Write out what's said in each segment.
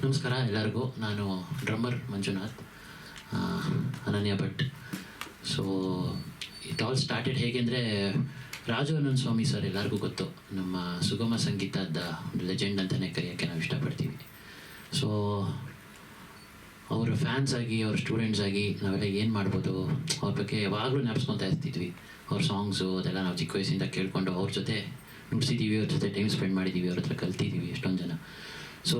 ನಮಸ್ಕಾರ ಎಲ್ಲರಿಗೂ. ನಾನು ಡ್ರಮ್ಮರ್ ಮಂಜುನಾಥ್, ಅನನ್ಯ Bhat. So it all started ಹೇಗೆ ಅಂದರೆ, ರಾಜು ಅನಂತ ಸ್ವಾಮಿ ಸರ್ ಎಲ್ಲರಿಗೂ ಗೊತ್ತು, ನಮ್ಮ ಸುಗಮ ಸಂಗೀತದ ಲೆಜೆಂಡ್ ಅಂತಲೇ ಕರೆಯೋಕ್ಕೆ ನಾವು ಇಷ್ಟಪಡ್ತೀವಿ. ಸೊ ಅವರ ಫ್ಯಾನ್ಸ್ ಆಗಿ, ಅವ್ರ ಸ್ಟೂಡೆಂಟ್ಸ್ ಆಗಿ ನಾವೆಲ್ಲ ಏನು ಮಾಡ್ಬೋದು ಅವ್ರ ಬಗ್ಗೆ ಯಾವಾಗಲೂ ನೆನಪಿಸ್ಕೊತಾ ಇರ್ತಿದ್ವಿ. ಅವ್ರ ಸಾಂಗ್ಸು ಅದೆಲ್ಲ ನಾವು ಚಿಕ್ಕ ವಯಸ್ಸಿಂದ ಕೇಳಿಕೊಂಡು ಅವ್ರ ಜೊತೆ ನುಡಿಸಿದ್ದೀವಿ, ಅವ್ರ ಜೊತೆ ಟೈಮ್ ಸ್ಪೆಂಡ್ ಮಾಡಿದ್ದೀವಿ, ಅವ್ರ ಹತ್ರ ಕಲ್ತಿದ್ದೀವಿ ಎಷ್ಟೊಂದು ಜನ. ಸೊ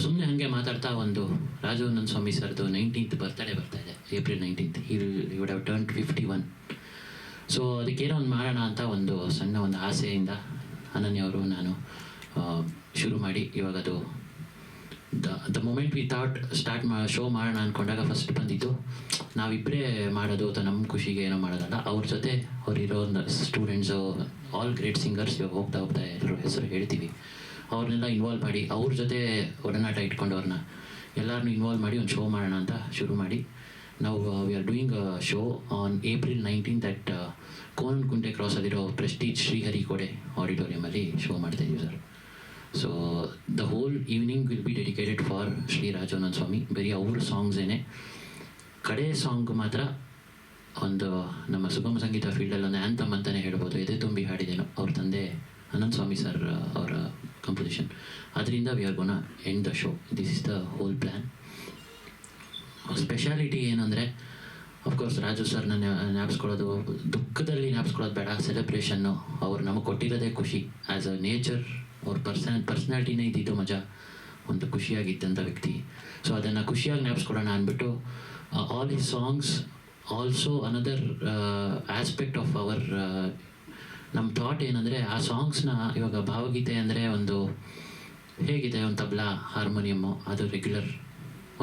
ಸುಮ್ಮನೆ ಹಾಗೆ ಮಾತಾಡ್ತಾ ಒಂದು ರಾಜು ಅನಂತ ಸ್ವಾಮಿ ಸರ್ದು 19th ಬರ್ತ್ಡೇ ಬರ್ತಾ ಇದೆ, April 19th. ಈ ವುಡ್ ಹ್ಯಾವ್ ಟರ್ನ್ಡ್ 51. ಸೊ ಅದಕ್ಕೇನೋ ಒಂದು ಮಾಡೋಣ ಅಂತ ಒಂದು ಸಣ್ಣ ಒಂದು ಆಸೆಯಿಂದ ಅನನ್ಯ ಅವರು ನಾನು ಶುರು ಮಾಡಿ, ಇವಾಗ ಅದು the moment we thought start show ಮಾಡೋಣ ಅಂದ್ಕೊಂಡಾಗ ಫಸ್ಟ್ ಬಂದಿದ್ದು ನಾವಿಬ್ಬರೇ ಮಾಡೋದು ಅಥವಾ ನಮ್ಮ ಖುಷಿಗೆ ಏನೋ ಮಾಡೋದಲ್ಲ, ಅವ್ರ ಜೊತೆ ಅವರಿರೋ ಸ್ಟೂಡೆಂಟ್ಸು, ಆಲ್ ಗ್ರೇಟ್ ಸಿಂಗರ್ಸ್ ಇವಾಗ ಹೋಗ್ತಾ ಹೋಗ್ತಾ ಎಲ್ಲರೂ ಹೆಸರು ಹೇಳ್ತೀವಿ, ಅವ್ರನ್ನೆಲ್ಲ ಇನ್ವಾಲ್ವ್ ಮಾಡಿ ಅವ್ರ ಜೊತೆ ಒಡನಾಟ ಇಟ್ಕೊಂಡು ಅವ್ರನ್ನ ಎಲ್ಲರನ್ನೂ ಇನ್ವಾಲ್ವ್ ಮಾಡಿ ಒಂದು ಶೋ ಮಾಡೋಣ ಅಂತ ಶುರು ಮಾಡಿ, ನಾವು we are doing a show on April 19th at Konanakunte ಕ್ರಾಸಲ್ಲಿರೋ ಪ್ರೆಸ್ಟೀಜ್ ಶ್ರೀಹರಿಕೋಟೆ ಆಡಿಟೋರಿಯಮಲ್ಲಿ ಶೋ ಮಾಡ್ತಾಯಿದ್ದೀವಿ sir. So the whole evening will be dedicated for Shri Raju Anantha Swamy. ಬರೀ ಅವ್ರ ಸಾಂಗ್ಸೇನೆ. ಕಡೆ ಸಾಂಗ್ ಮಾತ್ರ ಒಂದು ನಮ್ಮ ಸುಗಮ ಸಂಗೀತ ಫೀಲ್ಡಲ್ಲಿ ಒಂದು ಆ್ಯಂಥಮ್ ಅಂತಲೇ ಹೇಳ್ಬೋದು, ಎದೆ ತುಂಬಿ ಹಾಡಿದೇನೋ, ಅವ್ರ ತಂದೆ ಅನಂತ ಸ್ವಾಮಿ ಸರ್ ಅವರ ಕಂಪೋಸಿಷನ್. ಅದರಿಂದ V are ಗೋನ end the show. This is the whole plan. Speciality ಏನಂದರೆ, ಅಫ್ಕೋರ್ಸ್ ರಾಜು ಸರ್ನ ಜ್ಞಾಪಿಸ್ಕೊಳ್ಳೋದು, ದುಃಖದಲ್ಲಿ ಜ್ಞಾಪಿಸ್ಕೊಳ್ಳೋದು ಬೇಡ, ಸೆಲೆಬ್ರೇಷನ್ನು. ಅವ್ರು ನಮಗೆ ಕೊಟ್ಟಿರೋದೇ ಖುಷಿ. ಆ್ಯಸ್ ಅ ನೇಚರ್ ಅವ್ರ ಪರ್ಸ್ನಾಲಿಟಿನೇ ಇದ್ದಿದ್ದು ಮಜಾ, ಒಂದು ಖುಷಿಯಾಗಿದ್ದಂಥ ವ್ಯಕ್ತಿ. ಸೊ ಅದನ್ನು ಖುಷಿಯಾಗಿ ಜ್ಞಾಪಿಸ್ಕೊಳ್ಳೋಣ ಅಂದ್ಬಿಟ್ಟು all his songs also another aspect of our ನಮ್ಮ ಥಾಟ್ ಏನಂದರೆ, ಆ ಸಾಂಗ್ಸ್ನ ಇವಾಗ ಭಾವಗೀತೆ ಅಂದರೆ ಒಂದು ಹೇಗಿದೆ, ಒಂದು ತಬಲಾ ಹಾರ್ಮೋನಿಯಮ್ಮು, ಅದು ರೆಗ್ಯುಲರ್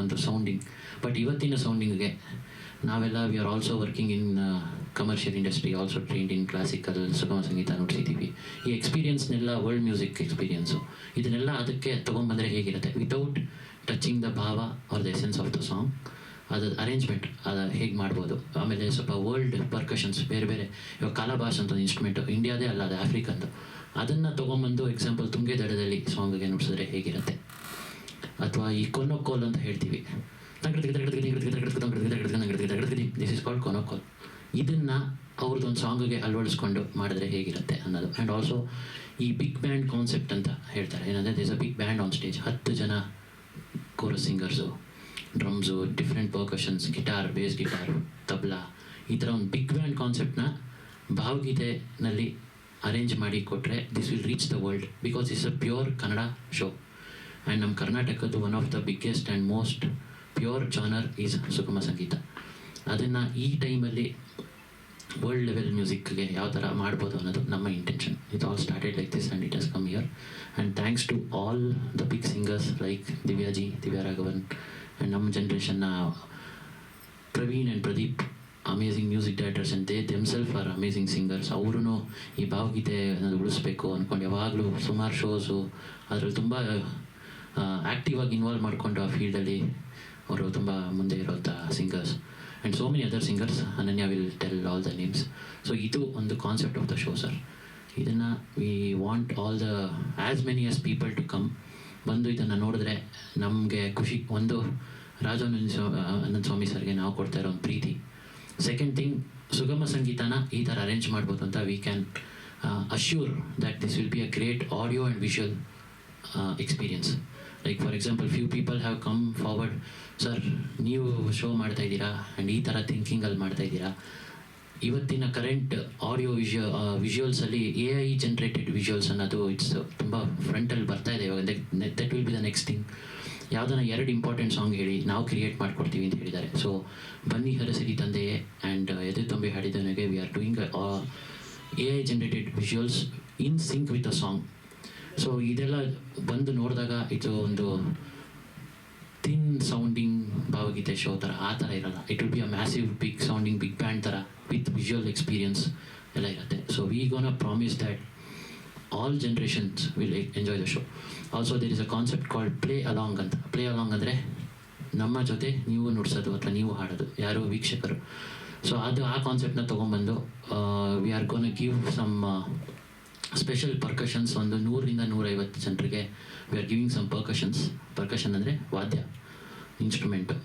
ಒಂದು ಸೌಂಡಿಂಗ್. ಬಟ್ ಇವತ್ತಿನ ಸೌಂಡಿಂಗ್ಗೆ ನಾವೆಲ್ಲ we are also working in commercial industry, also trained in classical ಸುಗಮ ಸಂಗೀತ ನುಡಿಸಿದ್ದೀವಿ. ಈ ಎಕ್ಸ್ಪೀರಿಯನ್ಸ್ನೆಲ್ಲ ವರ್ಲ್ಡ್ ಮ್ಯೂಸಿಕ್ ಎಕ್ಸ್ಪೀರಿಯನ್ಸು, ಇದನ್ನೆಲ್ಲ ಅದಕ್ಕೆ ತೊಗೊಂಡ್ಬಂದರೆ ಹೇಗಿರುತ್ತೆ, ವಿತೌಟ್ ಟಚಿಂಗ್ ದ ಭಾವ are the essence of the song. ಅದು ಅರೇಂಜ್ಮೆಂಟ್ ಅದು ಹೇಗೆ ಮಾಡ್ಬೋದು. ಆಮೇಲೆ ಸ್ವಲ್ಪ ವರ್ಲ್ಡ್ ಪರ್ಕಷನ್ಸ್, ಬೇರೆ ಬೇರೆ, ಇವಾಗ ಕಾಲಾಬಾಸ್ ಅಂತ ಒಂದು ಇನ್ಸ್ಟ್ರೂಮೆಂಟು ಇಂಡಿಯಾದೇ ಅಲ್ಲ, ಅದು ಆಫ್ರಿಕನ್ದು. ಅದನ್ನು ತೊಗೊಂಬಂದು ಎಕ್ಸಾಂಪಲ್ ತುಂಗೆ ದಡದಲ್ಲಿ ಸಾಂಗ್ಗೆ ನುಡಿಸಿದ್ರೆ ಹೇಗಿರುತ್ತೆ. ಅಥವಾ ಈ ಕೊನೋಕೋಲ್ ಅಂತ ಹೇಳ್ತೀವಿ, ದಿಸ್ ಇಸ್ ಕಾಲ್ಡ್ ಕೊನೋಕೋಲ್. ಇದನ್ನು ಅವ್ರದ್ದೊಂದು ಸಾಂಗ್ಗೆ ಅಳವಡಿಸ್ಕೊಂಡು ಮಾಡಿದ್ರೆ ಹೇಗಿರುತ್ತೆ ಅನ್ನೋದು. ಆ್ಯಂಡ್ ಆಲ್ಸೋ ಈ ಬಿಗ್ ಬ್ಯಾಂಡ್ ಕಾನ್ಸೆಪ್ಟ್ ಅಂತ ಹೇಳ್ತಾರೆ, ಏನಂದರೆ this a big band on stage, 10 ಜನ chorus singers, drums, different percussions, guitar, bass guitar, tabla, ಈ ಥರ ಒಂದು ಬಿಗ್ ಬ್ಯಾಂಡ್ ಕಾನ್ಸೆಪ್ಟನ್ನ ಭಾವಗೀತೆನಲ್ಲಿ ಅರೇಂಜ್ ಮಾಡಿ ಕೊಟ್ಟರೆ this will reach the world, because it's a pure Kannada show. And ನಮ್ಮ ಕರ್ನಾಟಕದ್ದು one of the biggest and most pure genre is Sugama Sangeetha. ಅದನ್ನು ಈ ಟೈಮಲ್ಲಿ ವರ್ಲ್ಡ್ ಲೆವೆಲ್ ಮ್ಯೂಸಿಕ್ಗೆ ಯಾವ ಥರ ಮಾಡ್ಬೋದು ಅನ್ನೋದು ನಮ್ಮ intention. It all started like this and it has come here. And thanks to all the big singers like Divyaji, Divya Raghavan, and ನಮ್ಮ ಜನ್ರೇಷನ್ನ Praveen and Pradeep, amazing music directors, and they themself are amazing singers. ಅವರು ಈ ಭಾವಗೀತೆ ಅನ್ನೋದು ಉಳಿಸ್ಬೇಕು ಅಂದ್ಕೊಂಡು ಯಾವಾಗಲೂ ಸುಮಾರು ಶೋಸು ಅದರಲ್ಲಿ ತುಂಬ ಆ್ಯಕ್ಟಿವ್ ಆಗಿ ಇನ್ವಾಲ್ವ್ ಮಾಡಿಕೊಂಡು ಆ ಫೀಲ್ಡಲ್ಲಿ ಅವರು ತುಂಬ ಮುಂದೆ ಇರೋಂಥ singers. And so many other singers. Ananya will tell all the names. So ಇದು ಒಂದು concept of the show sir. ಇದನ್ನು we want all the as many as people to come, ಬಂದು ಇದನ್ನು ನೋಡಿದ್ರೆ ನಮಗೆ ಖುಷಿ. ಒಂದು ರಾಜು ಅನಂತ ಸ್ವಾಮಿ ಸರ್ಗೆ ನಾವು ಕೊಡ್ತಾ ಇರೋ ಒಂದು ಪ್ರೀತಿ. ಸೆಕೆಂಡ್ ಥಿಂಗ್, ಸುಗಮ ಸಂಗೀತನ ಈ ಥರ ಅರೇಂಜ್ ಮಾಡ್ಬೋದು ಅಂತ we can assure that this will be a great audio and visual experience. Like for example few people have come forward, sir ನೀವು ಶೋ ಮಾಡ್ತಾಯಿದ್ದೀರಾ ಆ್ಯಂಡ್ ಈ ಥರ ಥಿಂಕಿಂಗಲ್ಲಿ ಮಾಡ್ತಾಯಿದ್ದೀರಾ. ಇವತ್ತಿನ ಕರೆಂಟ್ ಆಡಿಯೋ ವಿಷುವಲ್ಸಲ್ಲಿ AI ಜನ್ರೇಟೆಡ್ ವಿಷುವಲ್ಸ್ ಅನ್ನೋದು ಇಟ್ಸ್ ತುಂಬ ಫ್ರಂಟಲ್ಲಿ ಬರ್ತಾ ಇದೆ ಇವಾಗ. That will be the next thing. ಯಾವುದನ್ನ 2 ಇಂಪಾರ್ಟೆಂಟ್ ಸಾಂಗ್ ಹೇಳಿ ನಾವು ಕ್ರಿಯೇಟ್ ಮಾಡಿಕೊಡ್ತೀವಿ ಅಂತ ಹೇಳಿದ್ದಾರೆ. ಸೊ ಬನ್ನಿ ಹರಸಿರಿ ತಂದೆಯೇ ಆ್ಯಂಡ್ ಎದೆ ತುಂಬಿ ಹಾಡಿದವನಿಗೆ we are doing AI generated visuals in sync with a song. So ಇದೆಲ್ಲ ಬಂದು ನೋಡಿದಾಗ ಇದು ಒಂದು ಥಿನ್ ಸೌಂಡಿಂಗ್ ಭಾವಗೀತೆ ಶೋ ಥರ ಆ ಥರ ಇರಲ್ಲ. It will be a massive big sounding big band ಥರ ವಿತ್ ವಿಷುವಲ್ ಎಕ್ಸ್ಪೀರಿಯನ್ಸ್ ಎಲ್ಲ ಇರುತ್ತೆ. So we gonna promise that all generations will enjoy the show. Also there is a concept called play along ಅಂತ. Play along ಅಂದರೆ ನಮ್ಮ ಜೊತೆ ನೀವು ನುಡಿಸೋದು ಅಥವಾ ನೀವು ಹಾಡೋದು, ಯಾರು ವೀಕ್ಷಕರು. ಸೊ ಅದು ಆ ಕಾನ್ಸೆಪ್ಟನ್ನ ತೊಗೊಂಬಂದು we are gonna give some special percussions ಒಂದು 100-150 ಜನರಿಗೆ we are giving some percussion ಅಂದರೆ ವಾದ್ಯ ಇನ್ಸ್ಟ್ರೂಮೆಂಟು.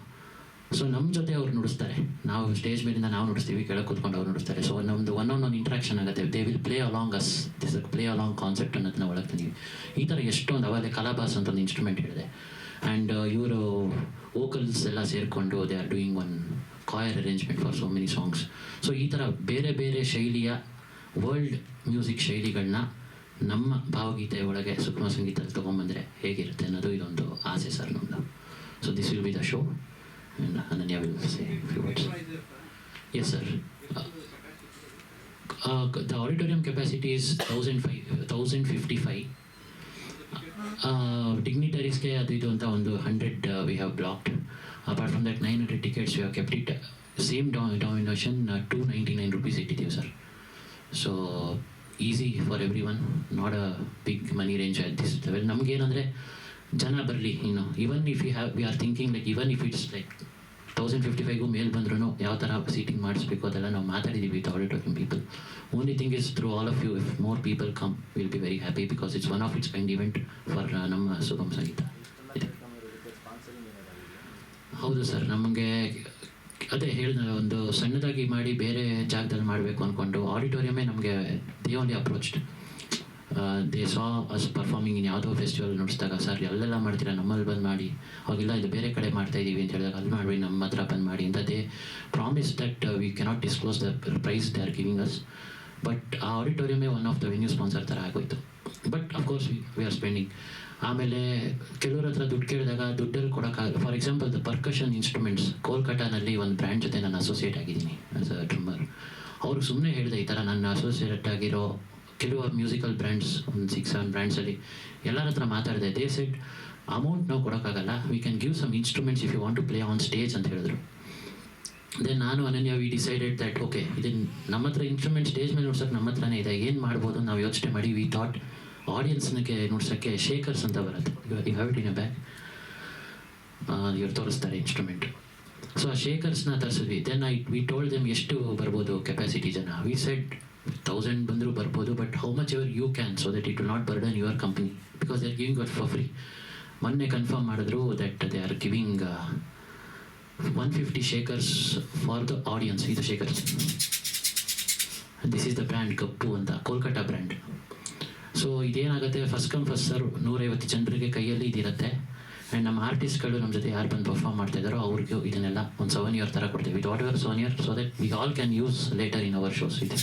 ಸೊ ನಮ್ಮ ಜೊತೆ ಅವ್ರು ನುಡಿಸ್ತಾರೆ, ನಾವು ಸ್ಟೇಜ್ ಮೇಲಿಂದ ನಾವು ನುಡಿಸ್ತೀವಿ, ಕೆಳಗೆ ಕೂತ್ಕೊಂಡು ಅವ್ರು ನುಡಿಸ್ತಾರೆ. ಸೊ ನಮ್ಮದು ಒನ್ ಇಂಟ್ರಾಕ್ಷನ್ ಆಗುತ್ತೆ. They will play along us, this play along concept ಅನ್ನೋದನ್ನ ಒಳಗೆ ತಂದೀವಿ. ಈ ಥರ ಎಷ್ಟೊಂದು ಅವಾಗಲೇ ಕಲಾಬಾಸ್ ಅಂತ ಒಂದು ಇನ್ಸ್ಟ್ರೂಮೆಂಟ್ ಹೇಳಿದೆ. ಆ್ಯಂಡ್ ಇವರು ವೋಕಲ್ಸ್ ಎಲ್ಲ ಸೇರಿಕೊಂಡು they are doing one coir arrangement for so many songs. So ಈ ಥರ ಬೇರೆ ಬೇರೆ ಶೈಲಿಯ ವರ್ಲ್ಡ್ ಮ್ಯೂಸಿಕ್ ಶೈಲಿಗಳನ್ನ ನಮ್ಮ ಭಾವಗೀತೆ ಒಳಗೆ ಸುಗಮ ಸಂಗೀತದಲ್ಲಿ ತೊಗೊಂಬಂದರೆ ಹೇಗಿರುತ್ತೆ ಅನ್ನೋದು ಇದೊಂದು ಆಸೆ ಸರ್ ನಮ್ಮದು. So this will be the show and Ananya will say a few words. Yes sir. The auditorium capacity is 1055. Dignitariesಗೆ ಅದು ಇದು ಅಂತ ಒಂದು 100 we have blocked. Apart from that 900 tickets we have kept it same denomination 299 rupees ಇಟ್ಟಿದ್ದೀವಿ sir. So easy for everyone, not a big money range at this level. ನಮಗೇನಂದರೆ ಜನ ಬರಲಿ, even if we are thinking like even if it's like 1055 ಮೇಲೆ ಬಂದ್ರೂ ಯಾವ ಥರ seating ಮಾಡಿಸ್ಬೇಕು ಅದೆಲ್ಲ ನಾವು ಮಾತಾಡಿದ್ದೀವಿ with auditorium people. Only thing is through all of you, if more people come will be very happy because it's one of its kind event for ನಮ್ಮ ಸುಗಮ ಸಂಗೀತ. ಹೌದು ಸರ್, ನಮಗೆ ಅದೇ ಹೇಳಿದ ಒಂದು ಸಣ್ಣದಾಗಿ ಮಾಡಿ ಬೇರೆ ಜಾಗದಲ್ಲಿ ಮಾಡಬೇಕು ಅಂದ್ಕೊಂಡು ಆಡಿಟೋರಿಯಮೇ ನಮಗೆ they only approached. They saw us performing in ಯಾವುದೋ ಫೆಸ್ಟಿವಲ್ ನೋಡಿಸಿದಾಗ, ಸರ್ ಅಲ್ಲೆಲ್ಲ ಮಾಡ್ತೀರಾ ನಮ್ಮಲ್ಲಿ ಬಂದು ಮಾಡಿ, ಅವಾಗೆಲ್ಲ ಇದು ಬೇರೆ ಕಡೆ ಮಾಡ್ತಾಯಿದ್ದೀವಿ ಅಂತ ಹೇಳಿದಾಗ ಅಲ್ಲಿ ಮಾಡಿ ನಮ್ಮ ಹತ್ರ ಬಂದು ಮಾಡಿ ಅಂತ they promise that we cannot disclose the price they are giving us. But ಆ ಆಡಿಟೋರಿಯಮೇ one of the venue sponsor ಥರ ಆಗೋಯ್ತು. But of course we are spending. ಆಮೇಲೆ ಕೆಲವ್ರ ಹತ್ರ ದುಡ್ಡು ಕೇಳಿದಾಗ ದುಡ್ಡಲ್ಲಿ ಕೊಡೋಕ್ಕಾಗಲ್ಲ. For example the percussion instruments ಕೋಲ್ಕತ್ತಾನಲ್ಲಿ ಒಂದು ಬ್ರ್ಯಾಂಡ್ ಜೊತೆ ನಾನು ಅಸೋಸಿಯೇಟ್ ಆಗಿದ್ದೀನಿ ಆಸ್ ಅ ಡ್ರಮ್ಮರ್. ಅವ್ರಿಗೆ ಸುಮ್ಮನೆ ಹೇಳಿದೆ ಈ ಥರ ನನ್ನ ಅಸೋಸಿಯೇಟ್ ಆಗಿರೋ ಕೆಲವು ಮ್ಯೂಸಿಕಲ್ ಬ್ರ್ಯಾಂಡ್ಸ್ ಒಂದು 6-7 ಬ್ರ್ಯಾಂಡ್ಸಲ್ಲಿ ಎಲ್ಲರ ಹತ್ರ ಮಾತಾಡಿದೆ. ದೇ ಸೆಡ್ ಅಮೌಂಟ್ ನಾವು ಕೊಡೋಕ್ಕಾಗಲ್ಲ, we can give some instruments if you want to play on stage ಅಂತ ಹೇಳಿದ್ರು. ದೆನ್ ನಾನು ಅನನ್ಯ ವಿ ಡಿಸೈಡೆಡ್ ದಟ್ ಓಕೆ ಇದನ್ನು ನಮ್ಮ ಹತ್ರ ಇನ್ಸ್ಟ್ರೂಮೆಂಟ್ ಸ್ಟೇಜ್ ಮೇಲೆ ನೋಡ್ಸೋಕ್ಕೆ ನಮ್ಮ ಹತ್ರನೇ ಇದೆ, ಏನು ಮಾಡ್ಬೋದು ನಾವು ಯೋಚನೆ ಮಾಡಿ ವಿ ಥಾಟ್ ಆಡಿಯನ್ಸ್ನಕ್ಕೆ ನೋಡ್ಸೋಕ್ಕೆ ಶೇಕರ್ಸ್ ಅಂತ ಬರುತ್ತೆ, you have it in a bag, ಇವ್ರು ತೋರಿಸ್ತಾರೆ ಇನ್ಸ್ಟ್ರೂಮೆಂಟ್. ಸೊ ಆ ಶೇಕರ್ಸ್ನ ತರಿಸಿದ್ವಿ. ದೆನ್ ವಿ ಟೋಲ್ಡ್ ದೆಮ್ ಎಷ್ಟು ಬರ್ಬೋದು ಕೆಪಾಸಿಟಿ ಜನ. ವಿ ಸೆಡ್ 1000 ಬಂದರೂ ಬರ್ಬೋದು, but how much ever you can so that it will not burden your company because they are giving it for free. ಮೊನ್ನೆ ಕನ್ಫರ್ಮ್ ಮಾಡಿದ್ರು that they are giving 150 shakers for the audience. ಇದು shakers, this is the brand ಕಪ್ಪು ಅಂತ, Kolkata brand. So ಇದೇನಾಗುತ್ತೆ, first come first serve 150 ಜನರಿಗೆ ಕೈಯಲ್ಲಿ ಇದಿರುತ್ತೆ. And ನಮ್ಮ ಆರ್ಟಿಸ್ಟ್ಗಳು ನಮ್ಮ ಜೊತೆ ಯಾರು ಬಂದು ಪರ್ಫಾರ್ಮ್ ಮಾಡ್ತಾಯಿದ್ದಾರೋ ಅವ್ರಿಗೂ ಇದನ್ನೆಲ್ಲ ಒಂದು ಸವನಿಯರ್ ಥರ ಕೊಡ್ತೀವಿ, with whatever souvenir, so that we all can use later in our shows. ಇದೆ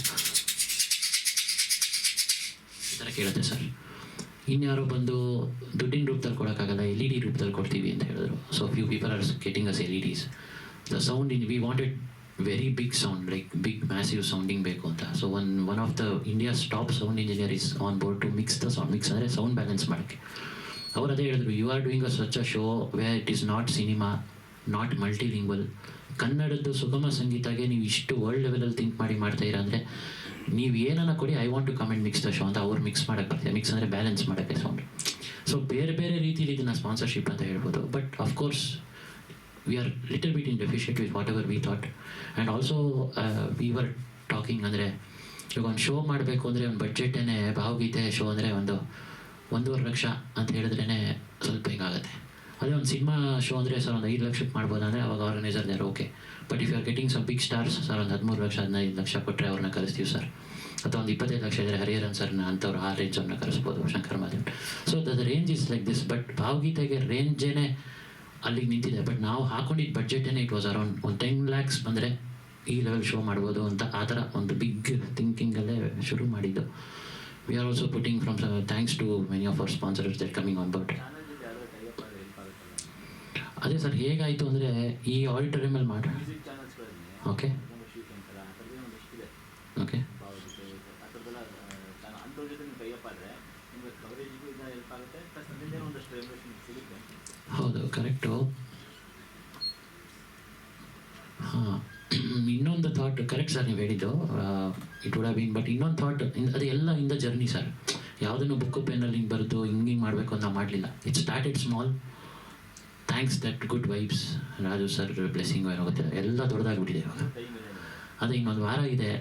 ಈ ಥರ ಕೇಳುತ್ತೆ ಸರ್. ಇನ್ಯಾರೋ ಬಂದು ದುಡ್ಡಿನ ರೂಪದಲ್ಲಿ ಕೊಡೋಕ್ಕಾಗಲ್ಲ, LED ರೂಪದಲ್ಲಿ ಕೊಡ್ತೀವಿ ಅಂತ ಹೇಳಿದ್ರು. So few people are getting us LEDs. The sound we wanted very big sound, like big massive sounding ಬೇಕು ಅಂತ. So one of the India's top sound engineer is on board to mix the sound. Mix ಅಂದರೆ sound balance ಮಾಡೋಕ್ಕೆ. ಅವ್ರು ಅದೇ ಹೇಳಿದ್ರು, you are doing a such a show where it is not cinema, not multilingual. ಕನ್ನಡದ್ದು ಸುಗಮ ಸಂಗೀತಗೆ ನೀವು ಇಷ್ಟು ವರ್ಲ್ಡ್ ಲೆವೆಲಲ್ಲಿ ಥಿಂಕ್ ಮಾಡಿ ಮಾಡ್ತಾಯಿರ ಅಂದರೆ ನೀವು ಏನನ್ನ ಕೊಡಿ, I want to come and mix the show ಅಂತ ಅವ್ರು ಮಿಕ್ಸ್ ಮಾಡೋಕ್ಕೆ ಬರ್ತೀವಿ. ಮಿಕ್ಸ್ ಅಂದರೆ ಬ್ಯಾಲೆನ್ಸ್ ಮಾಡೋಕ್ಕೆ ಸೌಂಡ್. ಸೊ ಬೇರೆ ಬೇರೆ ರೀತಿಯಲ್ಲಿ ಇದನ್ನು ಸ್ಪಾನ್ಸರ್ಶಿಪ್ ಅಂತ ಹೇಳ್ಬೋದು. But of course we are little bit in deficit with whatever we thought. And also we were talking ಅಂದರೆ ಈಗ ಒಂದು ಶೋ ಮಾಡಬೇಕು ಅಂದರೆ ಒಂದು ಬಡ್ಜೆಟೇ ಭಾವಗೀತೆ ಶೋ ಅಂದರೆ 1.5 ಲಕ್ಷ ಅಂತ ಹೇಳಿದ್ರೇ ಸ್ವಲ್ಪ ಹಿಂಗಾಗುತ್ತೆ. ಅದೇ ಒಂದು ಸಿನಿಮಾ ಶೋ ಅಂದರೆ ಸರ್ ಒಂದು 5 ಲಕ್ಷಕ್ಕೆ ಮಾಡ್ಬೋದು ಅಂದರೆ ಅವಾಗ ಆರ್ಗನೈಸರ್ ಯಾರು okay. But if you are getting some big stars sir, ಒಂದು 13 ಲಕ್ಷ 15 ಲಕ್ಷ ಕೊಟ್ಟರೆ ಅವ್ರನ್ನ ಕರೆಸ್ತೀವಿ ಸರ್. ಅಥವಾ ಒಂದು 25 ಲಕ್ಷ ಇದ್ದರೆ ಹರಿಹರನ್ ಸರ್ನ ಅಂಥವ್ರು ಆ ರೇಂಜ್ ಅವ್ರನ್ನ ಕರೆಸ್ಬೋದು, Shankar Mahadev. So the range is like this. But ಭಾವಗೀತೆಗೆ ರೇಂಜೇ ಅಲ್ಲಿಗೆ ನಿಂತಿದೆ. ಬಟ್ ನಾವು ಹಾಕೊಂಡಿದ್ದ ಬಡ್ಜೆಟೇ ಇಟ್ ವಾಸ್ ಅರೌಂಡ್ ಒಂದು 10 lakhs ಬಂದರೆ ಈ ಲೆವೆಲ್ ಶೋ ಮಾಡ್ಬೋದು ಅಂತ. ಆ ಥರ ಒಂದು ಬಿಗ್ ಥಿಂಕಿಂಗಲ್ಲೇ ಶುರು ಮಾಡಿದ್ದು. We are also putting from thanks to many of our sponsors that coming on board. ಅದೇ ಸರ್ ಹೇಗಾಯಿತು ಅಂದರೆ ಈ ಆಡಿಟೋರಿಯಮಲ್ಲಿ ಮಾಡಿ ಓಕೆ ಓಕೆ ಹೌದು ಕರೆಕ್ಟು. ಹಾಂ, ಇನ್ನೊಂದು ಥಾಟ್ ಕರೆಕ್ಟ್ ಸರ್ ನೀವು ಹೇಳಿದ್ದು, it would have been. But ಇನ್ನೊಂದು ಥಾಟ್, ಅದು ಎಲ್ಲ ಇನ್ ದ ಜರ್ನಿ ಸರ್. ಯಾವುದನ್ನು ಬುಕ್ಕು ಪೆನ್ನಲ್ಲಿ ಹಿಂಗೆ ಬರೆದು ಹಿಂಗೆ ಮಾಡಬೇಕು ಅಂತ ಮಾಡಲಿಲ್ಲ. It started small. Thanks that good vibes, Raju sir blessing ಏನೋ ಗೊತ್ತಿಲ್ಲ, ಎಲ್ಲ ದೊಡ್ಡದಾಗ್ಬಿಟ್ಟಿದೆ ಇವಾಗ. ಅದೇ ಇನ್ನೊಂದು ವಾರ ಇದೆ.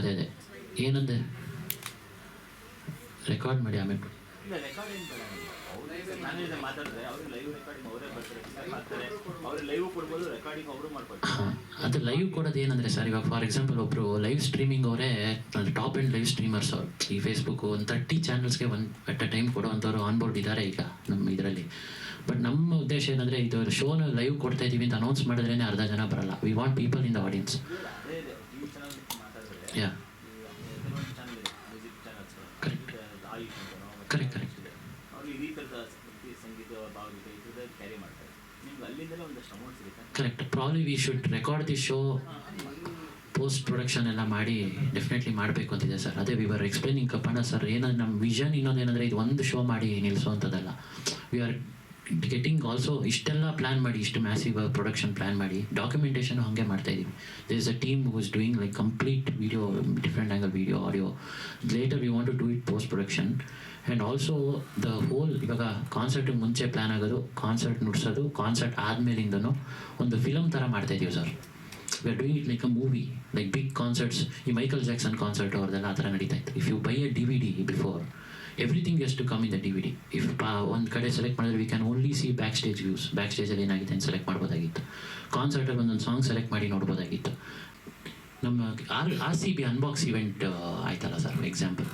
ಅದೇ ಏನಂದೆ ರೆಕಾರ್ಡ್ ಮಾಡಿ ಆಮೇಲೆ ಇಲ್ಲ ರೆಕಾರ್ಡ್ ಏನು ಬೇಡ ಅವ್ರು ನಾನೇ ಮಾತಾಡಿದ್ರೆ ಅವ್ರಿಗೆ ಲೈವ್ ರೆಕಾರ್ಡಿಂಗ್ ಅವರೇ ಬರ್ತಾರೆ ಮಾಡ್ತಾರೆ ಅವ್ರಿಗೆ ಲೈವ್ ಕೊಡ್ಬೋದು ರೆಕಾರ್ಡಿಂಗ್ ಅವರು ಮಾಡ್ಕೊಳ್ತಾರೆ. ಹಾಂ, ಅದು ಲೈವ್ ಕೊಡೋದು ಏನಂದರೆ ಸರ್, ಇವಾಗ ಫಾರ್ ಎಕ್ಸಾಂಪಲ್ ಒಬ್ಬರು ಲೈವ್ ಸ್ಟ್ರೀಮಿಂಗ್ ಅವರೇ ಟಾಪ್ ಆ್ಯಂಡ್ ಲೈವ್ ಸ್ಟ್ರೀಮರ್ಸ್ ಅವರು ಈ ಫೇಸ್ಬುಕ್ಕು ಒಂದು 30 ಚಾನಲ್ಸ್ಗೆ ಅಟ್ ಅ ಟೈಮ್ ಕೊಡೋವಂಥವ್ರು ಆನ್ ಬೋರ್ಡ್ ಇದ್ದಾರೆ ಈಗ ನಮ್ಮ ಇದರಲ್ಲಿ. ಬಟ್ ನಮ್ಮ ಉದ್ದೇಶ ಏನಂದರೆ ಇದು ಶೋನ ಲೈವ್ ಕೊಡ್ತಾ ಇದ್ದೀವಿ ಅಂತ ಅನೌನ್ಸ್ ಮಾಡಿದ್ರೇ ಅರ್ಧ ಜನ ಬರಲ್ಲ. We want people in the audience. ಅದೇ ಇದೆ ಟಿವಿ ಚಾನಲ್ ಮಾತಾಡಿದ್ರೆ ಯಾ ಕೆಲವೊಂದು ಚಾನಲ್ ಇದೆ music channels correct AYUSH correct correct ಅವರು ಈ ಥರದ ಸಂಗೀತ ಭಾವಗೀತೆ ಈ ಥರದ ಕ್ಯಾರಿ ಮಾಡ್ತಾರೆ. ನಿಮ್ಗೆ ಅಲ್ಲಿಂದಲೇ ಒಂದಷ್ಟು ಅಮೌಂಟ್ ಸಿಗುತ್ತೆ. Correct. Probably we should record the show, post production ಎಲ್ಲ ಮಾಡಿ ಡೆಫಿನೆಟ್ಲಿ ಮಾಡಬೇಕು ಅಂತಿದೆ ಸರ್. ಅದೇ we are explaining Kappanna sir, ಏನಂದ್ರೆ ನಮ್ಮ ವಿಷನ್ ಇನ್ನೊಂದೇನೆಂದರೆ ಇದು ಒಂದು ಶೋ ಮಾಡಿ ನಿಲ್ಲಿಸೋವಂಥದ್ದಲ್ಲ. ವಿ ಆರ್ ಗೆಟಿಂಗ್ ಆಲ್ಸೋ ಇಷ್ಟೆಲ್ಲ ಪ್ಲ್ಯಾನ್ ಮಾಡಿ, ಇಷ್ಟು ಮ್ಯಾಸಿವ್ ಪ್ರೊಡಕ್ಷನ್ ಪ್ಲ್ಯಾನ್ ಮಾಡಿ ಡಾಕ್ಯುಮೆಂಟೇಷನ್ ಹಾಗೆ ಮಾಡ್ತಾ ಇದ್ದೀವಿ. There is a team who is doing like complete video, different angle video, audio. Later we want to do it post production and also the whole. ಇವಾಗ ಕಾನ್ಸರ್ಟಿಗೆ ಮುಂಚೆ plan ಆಗೋದು, concert ನುಡ್ಸೋದು, concert ಆದಮೇಲಿಂದನೂ ಒಂದು film ಥರ ಮಾಡ್ತಾಯಿದ್ದೀವಿ sir. We are doing it like a movie, like big concerts. ಈ Michael Jackson concert ಅವ್ರದ್ದೆಲ್ಲ ಆ ಥರ ನಡೀತಾ ಇತ್ತು. If you buy a DVD before, everything has to come in the DVD. If ಒಂದು ಕಡೆ ಸೆಲೆಕ್ಟ್ ಮಾಡಿದ್ರೆ we can only see back stage views, back ಸ್ಟೇಜಲ್ಲಿ ಏನಾಗಿದೆ ಅಂತ ಸೆಲೆಕ್ಟ್ ಮಾಡ್ಬೋದಾಗಿತ್ತು. ಕಾನ್ಸರ್ಟಲ್ಲಿ ಒಂದೊಂದು ಸಾಂಗ್ ಸೆಲೆಕ್ಟ್ ಮಾಡಿ ನೋಡ್ಬೋದಾಗಿತ್ತು. ನಮ್ಮ RCB ಅನ್ಬಾಕ್ಸ್ ಇವೆಂಟ್ ಆಯ್ತಲ್ಲ ಸರ್, ಫಾರ್ ಎಕ್ಸಾಂಪಲ್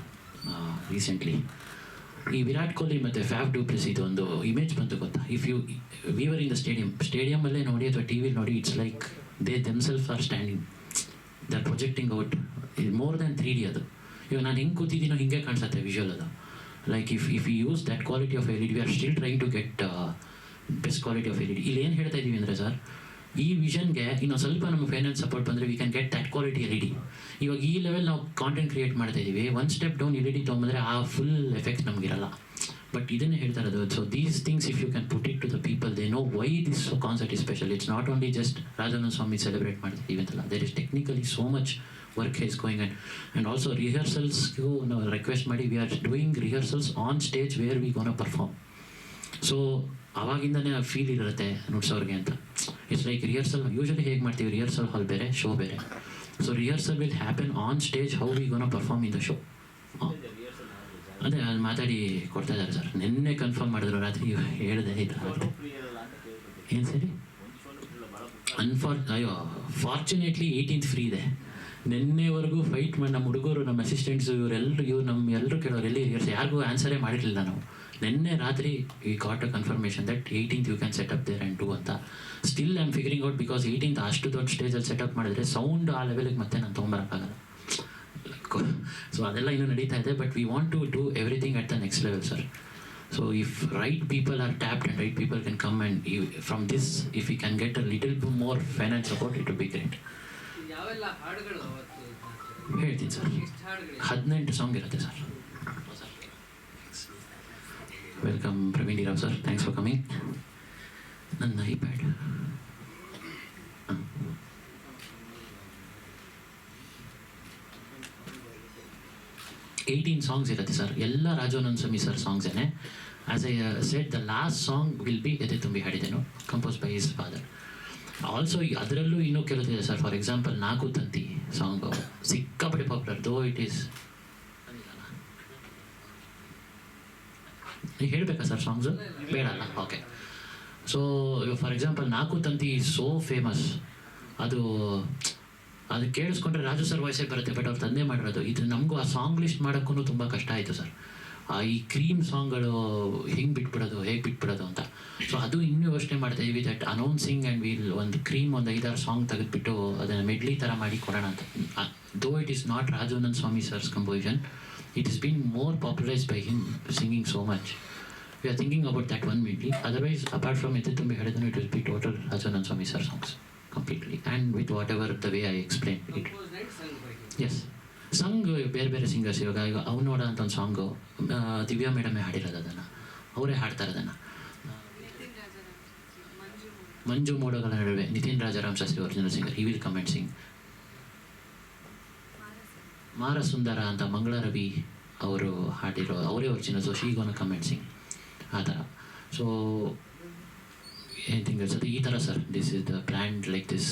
ರೀಸೆಂಟ್ಲಿ ಈ ವಿರಾಟ್ ಕೊಹ್ಲಿ ಮತ್ತು ಫ್ಯಾಫ್ ಡು ಪ್ಲೆಸಿಸ್ ಒಂದು ಇಮೇಜ್ ಬಂತು ಗೊತ್ತಾ? If you viewer in the ಸ್ಟೇಡಿಯಮಲ್ಲೇ ನೋಡಿ ಅಥವಾ ಟಿ ವಿಲಿ ನೋಡಿ, it's like they themself are standing, they are projecting out. More than 3D ಅದು. ಇವಾಗ ನಾನು ಹೆಂಗೆ ಕೂತಿದ್ದೀನೋ ಹಿಂಗೆ ಕಾಣಿಸುತ್ತೆ ವಿಜುವಲ್ ಅದು. Like if you use that quality of LED, we are still trying to get best quality of LED. ಇಲ್ಲಿ ಏನು ಹೇಳ್ತಾ ಇದ್ದೀವಿ ಅಂದರೆ ಸರ್, ಈ ವಿಷನ್ಗೆ ಇನ್ನೊಂದು ಸ್ವಲ್ಪ ನಮಗೆ ಫೈನಾನ್ಸ್ ಸಪೋರ್ಟ್ ಬಂದರೆ we can get that quality LED. ಇವಾಗ ಈ ಲೆವೆಲ್ ನಾವು ಕಾಂಟೆಂಟ್ ಕ್ರಿಯೇಟ್ ಮಾಡ್ತಾ ಇದ್ದೀವಿ, ಒನ್ ಸ್ಟೆಪ್ ಡೌನ್ LED ತೊಗೊಂಬಂದರೆ ಆ ಫುಲ್ ಎಫೆಕ್ಟ್ ನಮಗಿರಲ್ಲ. ಬಟ್ ಇದನ್ನೇ ಹೇಳ್ತಾ ಇರೋದು. So these things if you can put it to the people, they know why this concert is special. It's not only just Rajananda Swamy celebrate ಮಾಡ್ತೀವಿ ಅಂತಲ್ಲ, there is technically so much work is going and also ರಿಹರ್ಸಲ್ಸ್ಗೂ ನಾವು request ಮಾಡಿ we are doing rehearsals on stage where we gonna perform. So ಆವಾಗಿಂದನೇ ಆ feel ಇರುತ್ತೆ ನುಡ್ಸೋರಿಗೆ ಅಂತ. It's like rehearsal usually ಹೇಗೆ ಮಾಡ್ತೀವಿ, ರಿಹರ್ಸಲ್ ಹಾಲ್ ಬೇರೆ, ಶೋ ಬೇರೆ. So rehearsal will happen on stage, how we gonna perform in the show. ಅದೇ ಅಲ್ಲಿ ಮಾತಾಡಿ ಕೊಡ್ತಾ ಇದ್ದಾರೆ ಸರ್. ನಿನ್ನೆ ಕನ್ಫರ್ಮ್ ಮಾಡಿದ್ರು ರಾತ್ರಿ, ಹೇಳಿದೆ ಈ ಥರ. ಏನು ಸರಿ ಫಾರ್ಚುನೇಟ್ಲಿ 18th ಫ್ರೀ ಇದೆ. ನಿನ್ನೆವರೆಗೂ ಫೈಟ್ ಮಾಡಿ ನಮ್ಮ ಹುಡುಗರು, ನಮ್ಮ ಅಸಿಸ್ಟೆಂಟ್ಸು, ಎಲ್ಲರೂ ಕೇಳೋರು ಎಲ್ಲಿ ರಿಹರ್ಸಲ್, ಯಾರಿಗೂ ಆನ್ಸರೇ ಮಾಡಿರಲಿಲ್ಲ ನಾವು. ನಿನ್ನೆ ರಾತ್ರಿ we got a confirmation that 18th you can set up there and do ಅಂತ. Still I am figuring out, because 18th ಅಷ್ಟು ದೊಡ್ಡ ಸ್ಟೇಜಲ್ಲಿ ಸೆಟಪ್ ಮಾಡಿದ್ರೆ ಸೌಂಡ್ ಆ ಲೆವೆಲಿಗೆ ಮತ್ತೆ ನಾನು ತೊಗೊಂಬರೋಕ್ಕಾಗಲ್ಲ. ಸೊ ಅದೆಲ್ಲ ಇನ್ನೂ ನಡೀತಾ ಇದೆ. But we want to do everything at the next level sir. So if right people are tapped and right people can come and from this, if you can get a little more finance support, it will be great. ಹೇಳ್ತೀನಿ sir, 18 song ಇರುತ್ತೆ sir. Welcome Praveen Rao sir, thanks for coming. ನನ್ನ iPad 18 songs ಇರುತ್ತೆ sir. ಎಲ್ಲ Rajananda Swami sir ಸಾಂಗ್ಸೇನೆ. As I said, the last song will be ಎದೆ ತುಂಬಿ ಹಾಡಿದೆನು, compose by his father. Also ಅದರಲ್ಲೂ ಇನ್ನೂ ಕೆಲದಿದೆ ಸರ್. ಫಾರ್ ಎಕ್ಸಾಂಪಲ್ ನಾಕು ತಂತಿ ಸಾಂಗು ಸಿಕ್ಕಾಪಟ್ಟೆ ಪಾಪ್ಯುಲರ್, ದೋ ಇಟ್ ಈಸ್. ನೀವು ಹೇಳಬೇಕಾ ಸರ್ ಸಾಂಗ್ಸು? ಬೇಡಲ್ಲ, ಓಕೆ. ಸೊ ಫಾರ್ ಎಕ್ಸಾಂಪಲ್ ನಾಲ್ಕು ತಂತಿ ಈಸ್ ಸೋ ಫೇಮಸ್. ಅದು ಕೇಳಿಸ್ಕೊಂಡ್ರೆ ರಾಜು ಸರ್ ವಾಯ್ಸೇ ಬರುತ್ತೆ, ಬಟ್ ಅವ್ರು ತಂದೆ ಮಾಡಿರೋದು. ಇದು ನಮಗೂ ಆ ಸಾಂಗ್ ಲಿಸ್ಟ್ ಮಾಡೋಕ್ಕೂ ತುಂಬ ಕಷ್ಟ ಆಯಿತು ಸರ್. ಈ ಕ್ರೀಮ್ ಸಾಂಗ್ಗಳು ಹೇಗೆ ಬಿಟ್ಬಿಡೋದು ಅಂತ. ಸೊ ಅದು ಇನ್ನೂ ಯೋಚನೆ ಮಾಡ್ತಾ ಇದ್ವಿ, ದಟ್ ಅನೌನ್ಸಿಂಗ್ ಆ್ಯಂಡ್ ವಿಲ್ ಒಂದು ಕ್ರೀಮ್ ಒಂದು 5-6 ಸಾಂಗ್ ತೆಗೆದುಬಿಟ್ಟು ಅದನ್ನು ಮೆಡ್ಲಿ ಥರ ಮಾಡಿ ಕೊಡೋಣ ಅಂತ. Though it is not Rajananda Swamy sir's composition, it has been more popularized by him singing so much. We are thinking about that one mainly. Otherwise, apart from Ete Tumbi Hadidanu, it will be total Rajanand Swami sir songs completely, and with whatever the way I explained it. Yes, sung ಬೇರೆ singers. ಇವಾಗ ಅವನೋಡ ಅಂತ ಒಂದು song Divya ಮೇಡಮೇ ಹಾಡಿರೋದು, ಅದನ್ನು ಅವರೇ ಹಾಡ್ತಾರೆ. ಅದನ್ನು ಮಂಜು ಮೋಡಗಳ ನಡುವೆ Nitin Rajaram Shastri original singer, he will come and sing. ಮಾರ ಸುಂದರ ಅಂತ ಮಂಗಳ ರವಿ ಅವರು ಹಾಡಿರೋ, ಅವರೇ original. So she gonna come and sing ಆ ಥರ. ಸೊ ಏನಿಂಗ್ ಅನ್ಸುತ್ತೆ ಈ ಥರ sir. This is the plan like this.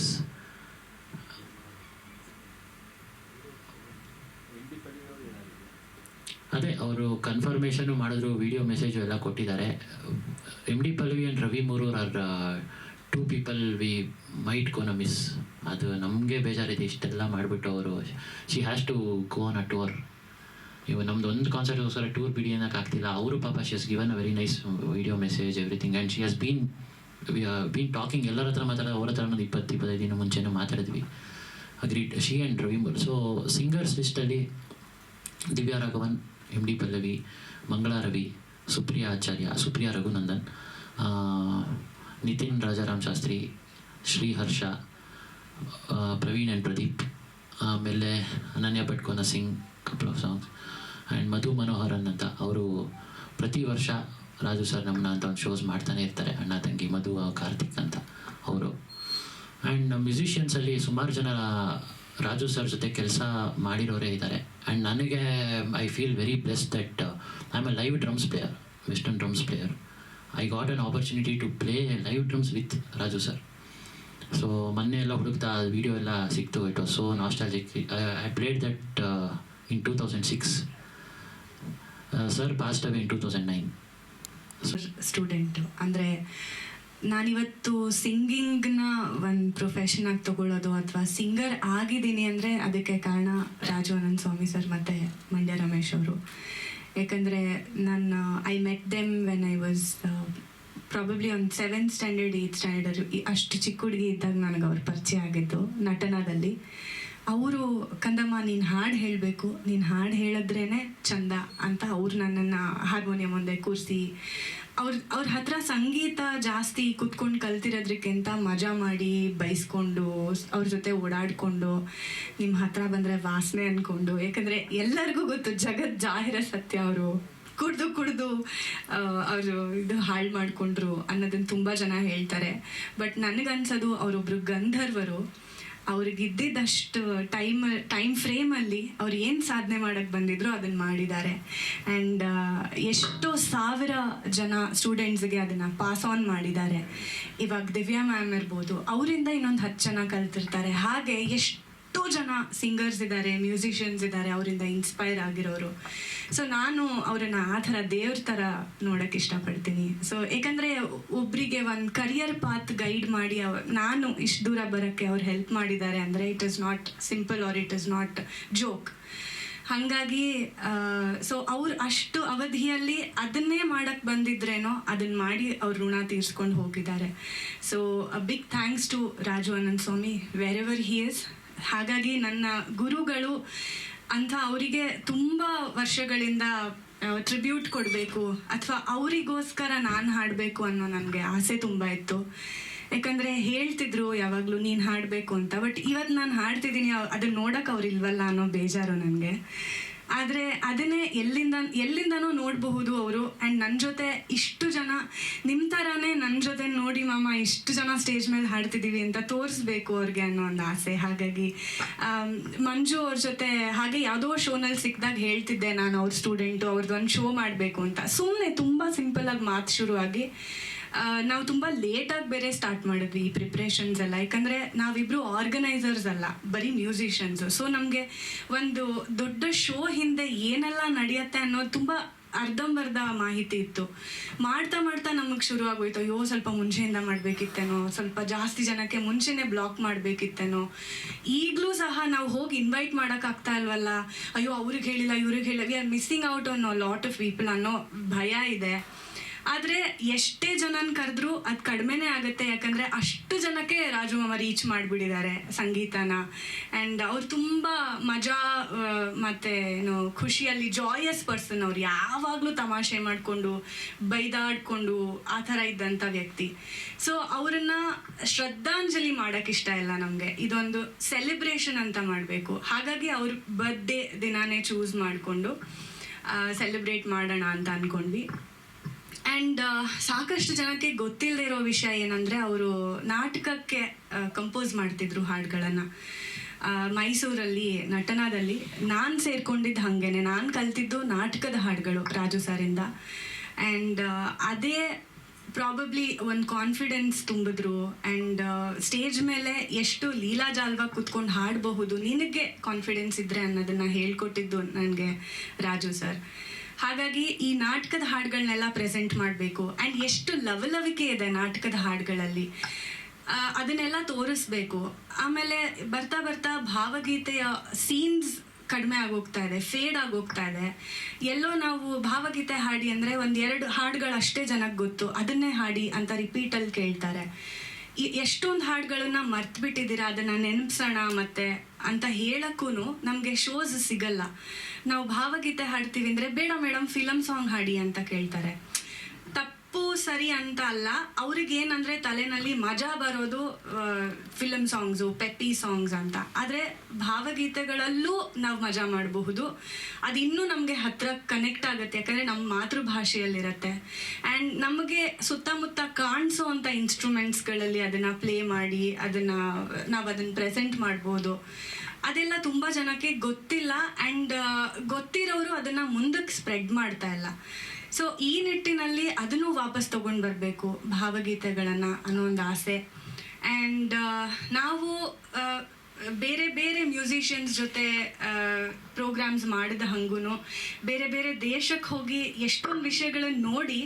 ಅವರು ಕನ್ಫರ್ಮೇಷನು ಮಾಡಿದ್ರು, ವಿಡಿಯೋ ಮೆಸೇಜು ಎಲ್ಲ ಕೊಟ್ಟಿದ್ದಾರೆ. MD Pallavi and Ravi Moorur are 2 people we might gonna miss. ಅದು ನಮಗೆ ಬೇಜಾರಿದೆ, ಇಷ್ಟೆಲ್ಲ ಮಾಡಿಬಿಟ್ಟು ಅವರು she has to go on a tour. ಇವಾಗ ನಮ್ದು ಒಂದು ಕಾನ್ಸರ್ಟ್ಗೋಸ್ಕರ ಟೂರ್ ಬಿಡಿ ಅನ್ನೋಕ್ಕಾಗ್ತಿಲ್ಲ. ಅವರು ಪಾಪ she has given a very nice video message everything, and she has been talking. ಎಲ್ಲರ ಹತ್ರ ಮಾತಾಡೋದು, ಅವ್ರ ಹತ್ರ ಒಂದು 20-25 ದಿನ ಮುಂಚೆನೂ ಮಾತಾಡಿದ್ವಿ. Agreed, she and Ravi Moor. So singers ಲಿಸ್ಟಲ್ಲಿ ದಿವ್ಯಾ ರಾಘವನ್, MD ಪಲ್ಲವಿ, ಮಂಗಳಾ ರವಿ, ಸುಪ್ರಿಯಾ ಆಚಾರ್ಯ, ಸುಪ್ರಿಯಾ ರಘುನಂದನ್, ನಿತಿನ್ ರಾಜಾರಾಮ್ ಶಾಸ್ತ್ರಿ, ಶ್ರೀ ಹರ್ಷ, ಪ್ರವೀಣ್ ಆ್ಯಂಡ್ ಪ್ರದೀಪ್, ಆಮೇಲೆ Ananya Bhat gonna sing couple of songs, and Madhu Manoharan ಅಂತ. ಅವರು ಪ್ರತಿ ವರ್ಷ ರಾಜು ಸರ್ ನಮ್ಮನ್ನ ಅಂತ ಒಂದು ಶೋಸ್ ಮಾಡ್ತಾನೆ ಇರ್ತಾರೆ, ಅಣ್ಣ ತಂಗಿ ಮಧು ಕಾರ್ತಿಕ್ ಅಂತ ಅವರು. ಆ್ಯಂಡ್ ಮ್ಯೂಸಿಷಿಯನ್ಸಲ್ಲಿ ಸುಮಾರು ಜನ ರಾಜು ಸರ್ ಜೊತೆ ಕೆಲಸ ಮಾಡಿರೋರೇ ಇದ್ದಾರೆ. ಆ್ಯಂಡ್ ನನಗೆ I feel very blessed that I am a live drums player, western drums player. I got an opportunity to play live drums with Raju sir. So ಮೊನ್ನೆ ಎಲ್ಲ ಹುಡುಕ್ತಾ ವಿಡಿಯೋ ಎಲ್ಲ ಸಿಕ್ತು. It was so nostalgic. I played that in 2006. Sir passed away in 2009. Student ಅಂದರೆ ನಾನಿವತ್ತು ಸಿಂಗಿಂಗ್ನ ಒಂದು profession ಆಗಿ ತೊಗೊಳ್ಳೋದು ಅಥವಾ ಸಿಂಗರ್ ಆಗಿದ್ದೀನಿ ಅಂದರೆ ಅದಕ್ಕೆ ಕಾರಣ ರಾಜು ಅನಂತ್ ಸ್ವಾಮಿ ಸರ್ ಮತ್ತು ಮಂಡ್ಯ ರಮೇಶ್ ಅವರು. ಯಾಕಂದರೆ ನಾನು I met them when I was probably ಒಂದು 7th ಸ್ಟ್ಯಾಂಡರ್ಡ್ 8th ಸ್ಟ್ಯಾಂಡರ್ಡ್ ಅಷ್ಟು ಚಿಕ್ಕ ಹುಡುಗಿ ಇದ್ದಾಗ ನನಗೆ ಅವ್ರ ಪರಿಚಯ ಆಗಿದ್ದು ನಟನದಲ್ಲಿ. ಅವರು ಕಂದಮ್ಮ ನೀನು ಹಾಡು ಹೇಳಬೇಕು, ನೀನು ಹಾಡು ಹೇಳಿದ್ರೇ ಚಂದ ಅಂತ ಅವ್ರು ನನ್ನನ್ನು ಹಾರ್ಮೋನಿಯಂ ಮುಂದೆ ಕೂರಿಸಿ ಅವ್ರ ಹತ್ರ ಸಂಗೀತ ಜಾಸ್ತಿ ಕೂತ್ಕೊಂಡು ಕಲ್ತಿರೋದ್ರಕ್ಕಿಂತ ಮಜಾ ಮಾಡಿ ಬೈಸ್ಕೊಂಡು ಅವ್ರ ಜೊತೆ ಓಡಾಡಿಕೊಂಡು ನಿಮ್ಮ ಹತ್ರ ಬಂದರೆ ವಾಸನೆ ಅಂದ್ಕೊಂಡು, ಯಾಕಂದರೆ ಎಲ್ಲರಿಗೂ ಗೊತ್ತು ಜಗತ್ ಜಾಹಿರ ಸತ್ಯ, ಅವರು ಕುಡ್ದು ಅವರು ಇದು ಹಾಳು ಮಾಡಿಕೊಂಡ್ರು ಅನ್ನೋದನ್ನು ತುಂಬ ಜನ ಹೇಳ್ತಾರೆ. ಬಟ್ ನನಗನ್ಸೋದು ಅವರೊಬ್ಬರು ಗಂಧರ್ವರು. ಅವ್ರಿಗಿದ್ದಿದ್ದಷ್ಟು ಟೈಮ್ ಫ್ರೇಮಲ್ಲಿ ಅವ್ರು ಏನು ಸಾಧನೆ ಮಾಡೋಕ್ಕೆ ಬಂದಿದ್ರು ಅದನ್ನು ಮಾಡಿದ್ದಾರೆ. ಆ್ಯಂಡ್ ಎಷ್ಟೋ ಸಾವಿರ ಜನ ಸ್ಟೂಡೆಂಟ್ಸ್ಗೆ ಅದನ್ನು ಪಾಸ್ ಆನ್ ಮಾಡಿದ್ದಾರೆ. ಇವಾಗ ದಿವ್ಯಾ ಮ್ಯಾಮ್ ಇರ್ಬೋದು, ಅವರಿಂದ ಇನ್ನೊಂದು 10 ಜನ ಕಲ್ತಿರ್ತಾರೆ. ಹಾಗೆ ಎಷ್ಟೋ ಜನ ಸಿಂಗರ್ಸ್ ಇದ್ದಾರೆ, ಮ್ಯೂಸಿಷಿಯನ್ಸ್ ಇದ್ದಾರೆ ಅವರಿಂದ ಇನ್ಸ್ಪೈರ್ ಆಗಿರೋರು. ಸೊ ನಾನು ಅವರನ್ನು ಆ ಥರ ದೇವ್ರ ಥರ ನೋಡೋಕ್ಕೆ ಇಷ್ಟಪಡ್ತೀನಿ. ಸೊ ಏಕೆಂದರೆ ಒಬ್ಬರಿಗೆ ಒಂದು ಕರಿಯರ್ ಪಾತ್ ಗೈಡ್ ಮಾಡಿ ನಾನು ಇಷ್ಟು ದೂರ ಬರೋಕ್ಕೆ ಅವ್ರು ಹೆಲ್ಪ್ ಮಾಡಿದ್ದಾರೆ ಅಂದರೆ it is not simple or it is not joke. ಹಾಗಾಗಿ ಸೊ ಅವ್ರು ಅಷ್ಟು ಅವಧಿಯಲ್ಲಿ ಅದನ್ನೇ ಮಾಡೋಕ್ಕೆ ಬಂದಿದ್ರೇನೋ ಅದನ್ನು ಮಾಡಿ ಅವ್ರ ಋಣ ತೀರಿಸ್ಕೊಂಡು ಹೋಗಿದ್ದಾರೆ. So big thanks to Raju Anant Swamy wherever he is. ಹಾಗಾಗಿ ನನ್ನ ಗುರುಗಳು ಅಂತ ಅವರಿಗೆ ತುಂಬ ವರ್ಷಗಳಿಂದ ಟ್ರಿಬ್ಯೂಟ್ ಕೊಡಬೇಕು ಅಥವಾ ಅವರಿಗೋಸ್ಕರ ನಾನು ಹಾಡಬೇಕು ಅನ್ನೋ ನನಗೆ ಆಸೆ ತುಂಬ ಇತ್ತು. ಯಾಕಂದರೆ ಹೇಳ್ತಿದ್ರು ಯಾವಾಗಲೂ ನೀನು ಹಾಡಬೇಕು ಅಂತ. ಬಟ್ ಇವತ್ತು ನಾನು ಹಾಡ್ತಿದ್ದೀನಿ, ಅದನ್ನು ನೋಡೋಕೆ ಅವ್ರು ಇಲ್ವಲ್ಲ ಅನ್ನೋ ಬೇಜಾರು ನನಗೆ. ಆದರೆ ಅದನ್ನೇ ಎಲ್ಲಿಂದನೋ ನೋಡಬಹುದು ಅವರು. ಆ್ಯಂಡ್ ನನ್ನ ಜೊತೆ ಇಷ್ಟು ಜನ ನಿಮ್ಮ ಥರನೇ ನನ್ನ ಜೊತೆ ನೋಡಿ ಮಾಮ ಇಷ್ಟು ಜನ ಸ್ಟೇಜ್ ಮೇಲೆ ಹಾಡ್ತಿದ್ದೀವಿ ಅಂತ ತೋರಿಸ್ಬೇಕು ಅವ್ರಿಗೆ ಅನ್ನೋ ಒಂದು ಆಸೆ. ಹಾಗಾಗಿ ಮಂಜು ಅವ್ರ ಜೊತೆ ಹಾಗೆ ಯಾವುದೋ ಶೋನಲ್ಲಿ ಸಿಕ್ಕಿದಾಗ ಹೇಳ್ತಿದ್ದೆ ನಾನು ಅವ್ರ ಸ್ಟೂಡೆಂಟು, ಅವ್ರದ್ದು ಒಂದು ಶೋ ಮಾಡಬೇಕು ಅಂತ. ಸುಮ್ಮನೆ ತುಂಬ ಸಿಂಪಲಾಗಿ ಮಾತು ಶುರುವಾಗಿ ನಾವು ತುಂಬ ಲೇಟಾಗಿ ಬೇರೆ ಸ್ಟಾರ್ಟ್ ಮಾಡಿದ್ವಿ ಈ ಪ್ರಿಪ್ರೇಷನ್ಸ್ ಎಲ್ಲ. ಯಾಕಂದರೆ ನಾವಿಬ್ಬರು ಆರ್ಗನೈಸರ್ಸ್ ಅಲ್ಲ, ಬರೀ ಮ್ಯೂಸಿಷಿಯನ್ಸು. ಸೊ ನಮಗೆ ಒಂದು ದೊಡ್ಡ ಶೋ ಹಿಂದೆ ಏನೆಲ್ಲ ನಡೆಯುತ್ತೆ ಅನ್ನೋದು ತುಂಬ ಅರ್ಧಂಬರ್ಧ ಮಾಹಿತಿ ಇತ್ತು. ಮಾಡ್ತಾ ನಮಗೆ ಶುರು ಆಗೋಯ್ತು, ಅಯ್ಯೋ ಸ್ವಲ್ಪ ಮುಂಚೆಯಿಂದ ಮಾಡಬೇಕಿತ್ತೇನೋ, ಸ್ವಲ್ಪ ಜಾಸ್ತಿ ಜನಕ್ಕೆ ಮುಂಚೆನೇ ಬ್ಲಾಕ್ ಮಾಡಬೇಕಿತ್ತೇನೋ. ಈಗಲೂ ಸಹ ನಾವು ಹೋಗಿ ಇನ್ವೈಟ್ ಮಾಡೋಕ್ಕಾಗ್ತಾ ಇಲ್ವಲ್ಲ, ಅಯ್ಯೋ ಅವ್ರಿಗೆ ಹೇಳಿಲ್ಲ ಇವ್ರಿಗೆ ಹೇಳಿಲ್ಲ, ವಿ ಆರ್ ಮಿಸ್ಸಿಂಗ್ ಔಟ್ ಅನ್ನೋ ಲಾಟ್ ಆಫ್ ಪೀಪಲ್ ಅನ್ನೋ ಭಯ ಇದೆ. ಆದರೆ ಎಷ್ಟೇ ಜನನ ಕರೆದ್ರೂ ಅದು ಕಡಿಮೆನೇ ಆಗುತ್ತೆ. ಯಾಕಂದರೆ ಅಷ್ಟು ಜನಕ್ಕೆ ರಾಜು ಮಾಮ ರೀಚ್ ಮಾಡಿಬಿಟ್ಟಿದ್ದಾರೆ ಸಂಗೀತನ. ಆ್ಯಂಡ್ ಅವ್ರು ತುಂಬ ಮಜಾ ಮತ್ತು ಏನು ಖುಷಿಯಲ್ಲಿ ಜಾಯಸ್ ಪರ್ಸನ್. ಅವ್ರು ಯಾವಾಗಲೂ ತಮಾಷೆ ಮಾಡಿಕೊಂಡು ಬೈದಾಡ್ಕೊಂಡು ಆ ಥರ ಇದ್ದಂಥ ವ್ಯಕ್ತಿ. ಸೊ ಅವರನ್ನು ಶ್ರದ್ಧಾಂಜಲಿ ಮಾಡೋಕ್ಕೆ ಇಷ್ಟ ಇಲ್ಲ ನಮಗೆ, ಇದೊಂದು ಸೆಲೆಬ್ರೇಷನ್ ಅಂತ ಮಾಡಬೇಕು. ಹಾಗಾಗಿ ಅವ್ರ ಬರ್ಡೇ ದಿನಾನೇ ಚೂಸ್ ಮಾಡಿಕೊಂಡು ಸೆಲೆಬ್ರೇಟ್ ಮಾಡೋಣ ಅಂತ ಅಂದ್ಕೊಂಡ್ವಿ. ಆ್ಯಂಡ್ ಸಾಕಷ್ಟು ಜನಕ್ಕೆ ಗೊತ್ತಿಲ್ಲದೆ ಇರೋ ವಿಷಯ ಏನಂದರೆ ಅವರು ನಾಟಕಕ್ಕೆ ಕಂಪೋಸ್ ಮಾಡ್ತಿದ್ರು ಹಾಡುಗಳನ್ನು. ಮೈಸೂರಲ್ಲಿ ನಟನದಲ್ಲಿ ನಾನು ಸೇರ್ಕೊಂಡಿದ್ದು ಹಾಗೇನೆ, ನಾನು ಕಲ್ತಿದ್ದು ನಾಟಕದ ಹಾಡುಗಳು ರಾಜು ಸರಿಂದ. ಆ್ಯಂಡ್ ಅದೇ ಪ್ರಾಬಬ್ಲಿ ಒಂದು ಕಾನ್ಫಿಡೆನ್ಸ್ ತುಂಬಿದ್ರು. ಆ್ಯಂಡ್ ಸ್ಟೇಜ್ ಮೇಲೆ ಎಷ್ಟು ಲೀಲಾಜಾಲವಾಗಿ ಕೂತ್ಕೊಂಡು ಹಾಡಬಹುದು, ನಿನಗೆ ಕಾನ್ಫಿಡೆನ್ಸ್ ಇದ್ದರೆ ಅನ್ನೋದನ್ನು ಹೇಳ್ಕೊಟ್ಟಿದ್ದು ನನಗೆ ರಾಜು ಸರ್. ಹಾಗಾಗಿ ಈ ನಾಟಕದ ಹಾಡುಗಳನ್ನೆಲ್ಲ ಪ್ರೆಸೆಂಟ್ ಮಾಡಬೇಕು. ಆ್ಯಂಡ್ ಎಷ್ಟು ಲವಲವಿಕೆ ಇದೆ ನಾಟಕದ ಹಾಡುಗಳಲ್ಲಿ, ಅದನ್ನೆಲ್ಲ ತೋರಿಸ್ಬೇಕು. ಆಮೇಲೆ ಬರ್ತಾ ಬರ್ತಾ ಭಾವಗೀತೆಯ ಸೀನ್ಸ್ ಕಡಿಮೆ ಆಗೋಗ್ತಾ ಇದೆ, ಫೇಡ್ ಆಗೋಗ್ತಾ ಇದೆ. ಎಲ್ಲೋ ನಾವು ಭಾವಗೀತೆ ಹಾಡಿ ಅಂದರೆ 1-2 ಹಾಡುಗಳು ಅಷ್ಟೇ ಜನಕ್ಕೆ ಗೊತ್ತು, ಅದನ್ನೇ ಹಾಡಿ ಅಂತ ರಿಪೀಟಲ್ಲಿ ಕೇಳ್ತಾರೆ. ಎಷ್ಟೊಂದು ಹಾಡುಗಳನ್ನ ಮರ್ತ್ಬಿಟ್ಟಿದ್ದೀರಾ, ಅದನ್ನು ನೆನಪಿಸೋಣ ಮತ್ತೆ ಅಂತ ಹೇಳಕ್ಕೂ ನಮಗೆ ಶೋಸ್ ಸಿಗಲ್ಲ. ನಾವು ಭಾವಗೀತೆ ಹಾಡ್ತೀವಿ ಅಂದರೆ ಬೇಡ ಮೇಡಮ್ ಫಿಲಮ್ ಸಾಂಗ್ ಹಾಡಿ ಅಂತ ಕೇಳ್ತಾರೆ. ಸರಿ ಅಂತ ಅಲ್ಲ, ಅವ್ರಿಗೇನಂದರೆ ತಲೆನಲ್ಲಿ ಮಜಾ ಬರೋದು ಫಿಲಮ್ ಸಾಂಗ್ಸು, ಪೆಪ್ಪಿ ಸಾಂಗ್ಸ್ ಅಂತ. ಆದರೆ ಭಾವಗೀತೆಗಳಲ್ಲೂ ನಾವು ಮಜಾ ಮಾಡಬಹುದು. ಅದು ಇನ್ನೂ ನಮಗೆ ಹತ್ರ ಕನೆಕ್ಟ್ ಆಗುತ್ತೆ, ಯಾಕಂದರೆ ನಮ್ಮ ಮಾತೃಭಾಷೆಯಲ್ಲಿರುತ್ತೆ. ಆ್ಯಂಡ್ ನಮಗೆ ಸುತ್ತಮುತ್ತ ಕಾಣಿಸೋ ಅಂಥ ಇನ್ಸ್ಟ್ರೂಮೆಂಟ್ಸ್ಗಳಲ್ಲಿ ಅದನ್ನು ಪ್ಲೇ ಮಾಡಿ ನಾವು ಅದನ್ನು ಪ್ರೆಸೆಂಟ್ ಮಾಡ್ಬೋದು. ಅದೆಲ್ಲ ತುಂಬ ಜನಕ್ಕೆ ಗೊತ್ತಿಲ್ಲ. ಆ್ಯಂಡ್ ಗೊತ್ತಿರೋರು ಅದನ್ನು ಮುಂದಕ್ಕೆ ಸ್ಪ್ರೆಡ್ ಮಾಡ್ತಾ ಇಲ್ಲ. ಸೊ ಈ ನಿಟ್ಟಿನಲ್ಲಿ ಅದನ್ನು ವಾಪಸ್ ತೊಗೊಂಡು ಬರಬೇಕು ಭಾವಗೀತೆಗಳನ್ನು ಅನ್ನೋ ಒಂದು ಆಸೆ. ಆ್ಯಂಡ್ ನಾವು ಬೇರೆ ಬೇರೆ ಮ್ಯೂಸಿಷಿಯನ್ಸ್ ಜೊತೆ ಪ್ರೋಗ್ರಾಮ್ಸ್ ಮಾಡಿದ ಹಂಗೂ ಬೇರೆ ಬೇರೆ ದೇಶಕ್ಕೆ ಹೋಗಿ ಎಷ್ಟೊಂದು ವಿಷಯಗಳನ್ನು ನೋಡಿ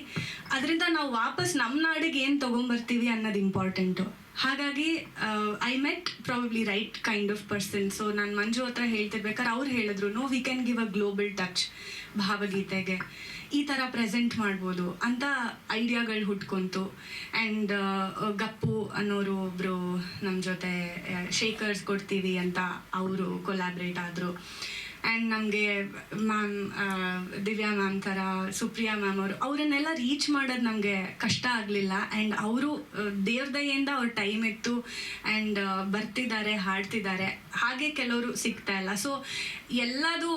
ಅದರಿಂದ ನಾವು ವಾಪಸ್ ನಮ್ಮ ನಾಡಿಗೆ ಏನು ತೊಗೊಂಬರ್ತೀವಿ ಅನ್ನೋದು ಇಂಪಾರ್ಟೆಂಟು. ಹಾಗಾಗಿ I met probably right kind of person. So ನಾನು ಮಂಜು ಹತ್ರ ಹೇಳ್ತಿರ್ಬೇಕಾದ್ರೆ ಅವ್ರು ಹೇಳಿದ್ರು, no we can give a global touch ಭಾವಗೀತೆಗೆ, ಈ ಥರ ಪ್ರೆಸೆಂಟ್ ಮಾಡ್ಬೋದು ಅಂತ ಐಡಿಯಾಗಳು ಹುಟ್ಕೊಂತು. ಆ್ಯಂಡ್ ಗಪ್ಪು ಅನ್ನೋರು ಒಬ್ಬರು ನಮ್ಮ ಜೊತೆ ಶೇಕರ್ಸ್ ಕೊಡ್ತೀವಿ ಅಂತ ಅವರು ಕೊಲ್ಯಾಬ್ರೇಟ್ ಆದರು. ಆ್ಯಂಡ್ ನಮಗೆ ಮ್ಯಾಮ್ ದಿವ್ಯಾ ಮ್ಯಾಮ್ ಥರ ಸುಪ್ರಿಯಾ ಮ್ಯಾಮ್ ಅವರನ್ನೆಲ್ಲ ರೀಚ್ ಮಾಡೋದು ನಮಗೆ ಕಷ್ಟ ಆಗಲಿಲ್ಲ. ಆ್ಯಂಡ್ ಅವರು ದೇವ್ರ ದಯೆಯಿಂದ ಅವ್ರ ಟೈಮ್ ಇತ್ತು ಆ್ಯಂಡ್ ಬರ್ತಿದ್ದಾರೆ, ಹಾಡ್ತಿದ್ದಾರೆ. ಹಾಗೆ ಕೆಲವರು ಸಿಗ್ತಾ ಇಲ್ಲ. ಸೊ ಎಲ್ಲದೂ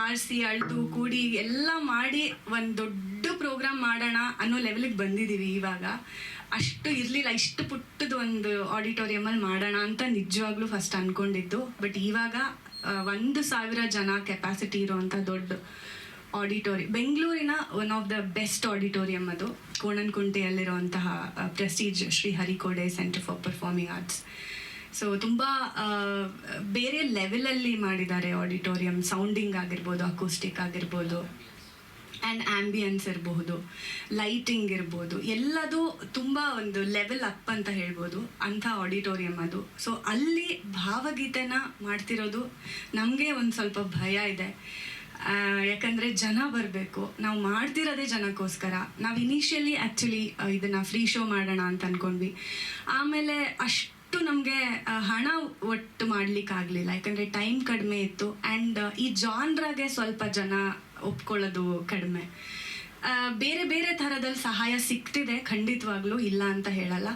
ಆರಿಸಿ ಅಳ್ದು ಕೂಡಿ ಎಲ್ಲ ಮಾಡಿ ಒಂದು ದೊಡ್ಡ ಪ್ರೋಗ್ರಾಮ್ ಮಾಡೋಣ ಅನ್ನೋ ಲೆವೆಲಿಗೆ ಬಂದಿದ್ದೀವಿ ಇವಾಗ. ಅಷ್ಟು ಇರಲಿಲ್ಲ, ಇಷ್ಟು ಪುಟ್ಟದ ಒಂದು ಆಡಿಟೋರಿಯಮಲ್ಲಿ ಮಾಡೋಣ ಅಂತ ನಿಜವಾಗ್ಲೂ ಫಸ್ಟ್ ಅಂದ್ಕೊಂಡಿದ್ದು. ಬಟ್ ಇವಾಗ 1,000 ಜನ ಕೆಪಾಸಿಟಿ ಇರೋವಂಥ ದೊಡ್ಡ ಆಡಿಟೋರಿಯಂ, ಬೆಂಗಳೂರಿನ one of the best auditorium ಅದು, ಕೋಣನಕುಂಟೆಯಲ್ಲಿರುವಂತಹ Prestige Shri Harikhoday centre for performing arts. So ತುಂಬ ಬೇರೆ ಲೆವೆಲಲ್ಲಿ ಮಾಡಿದ್ದಾರೆ ಆಡಿಟೋರಿಯಂ. ಸೌಂಡಿಂಗ್ ಆಗಿರ್ಬೋದು, ಅಕೂಸ್ಟಿಕ್ ಆಗಿರ್ಬೋದು, ಆ್ಯಂಡ್ ಆ್ಯಂಬಿಯನ್ಸ್ ಇರಬಹುದು, ಲೈಟಿಂಗ್ ಇರ್ಬೋದು, ಎಲ್ಲದೂ ತುಂಬ ಒಂದು ಲೆವೆಲ್ ಅಪ್ ಅಂತ ಹೇಳ್ಬೋದು ಅಂಥ ಆಡಿಟೋರಿಯಂ ಅದು. ಸೊ ಅಲ್ಲಿ ಭಾವಗೀತೆನ ಮಾಡ್ತಿರೋದು ನಮಗೆ ಒಂದು ಸ್ವಲ್ಪ ಭಯ ಇದೆ. ಯಾಕಂದರೆ ಜನ ಬರಬೇಕು, ನಾವು ಮಾಡ್ತಿರೋದೇ ಜನಕ್ಕೋಸ್ಕರ. ನಾವು ಇನಿಷಿಯಲಿ ಆ್ಯಕ್ಚುಲಿ ಇದನ್ನು ಫ್ರೀ ಶೋ ಮಾಡೋಣ ಅಂತ ಅಂದ್ಕೊಂಡ್ವಿ. ಆಮೇಲೆ ಅಷ್ಟು ನಮಗೆ ಹಣ ಒಟ್ಟು ಮಾಡಲಿಕ್ಕಾಗಲಿಲ್ಲ, ಯಾಕಂದರೆ ಟೈಮ್ ಕಡಿಮೆ ಇತ್ತು. ಆ್ಯಂಡ್ ಈ ಜಾನ್ರಾಗೆ ಸ್ವಲ್ಪ ಜನ ಒಪ್ಕೊಳ್ಳೋದು ಕಡಿಮೆ. ಬೇರೆ ಬೇರೆ ಥರದಲ್ಲಿ ಸಹಾಯ ಸಿಗ್ತಿದೆ ಖಂಡಿತವಾಗ್ಲೂ, ಇಲ್ಲ ಅಂತ ಹೇಳಲ್ಲ.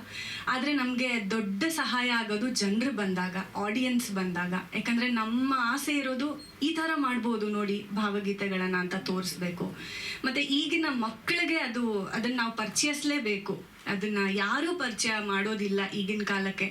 ಆದರೆ ನಮಗೆ ದೊಡ್ಡ ಸಹಾಯ ಆಗೋದು ಜನರು ಬಂದಾಗ, ಆಡಿಯನ್ಸ್ ಬಂದಾಗ. ಯಾಕಂದರೆ ನಮ್ಮ ಆಸೆ ಇರೋದು ಈ ಥರ ಮಾಡ್ಬೋದು ನೋಡಿ ಭಾವಗೀತೆಗಳನ್ನು ಅಂತ ತೋರಿಸ್ಬೇಕು. ಮತ್ತು ಈಗಿನ ಮಕ್ಕಳಿಗೆ ಅದನ್ನು ನಾವು ಪರಿಚಯಿಸಲೇಬೇಕು. ಅದನ್ನು ಯಾರೂ ಪರಿಚಯ ಮಾಡೋದಿಲ್ಲ ಈಗಿನ ಕಾಲಕ್ಕೆ.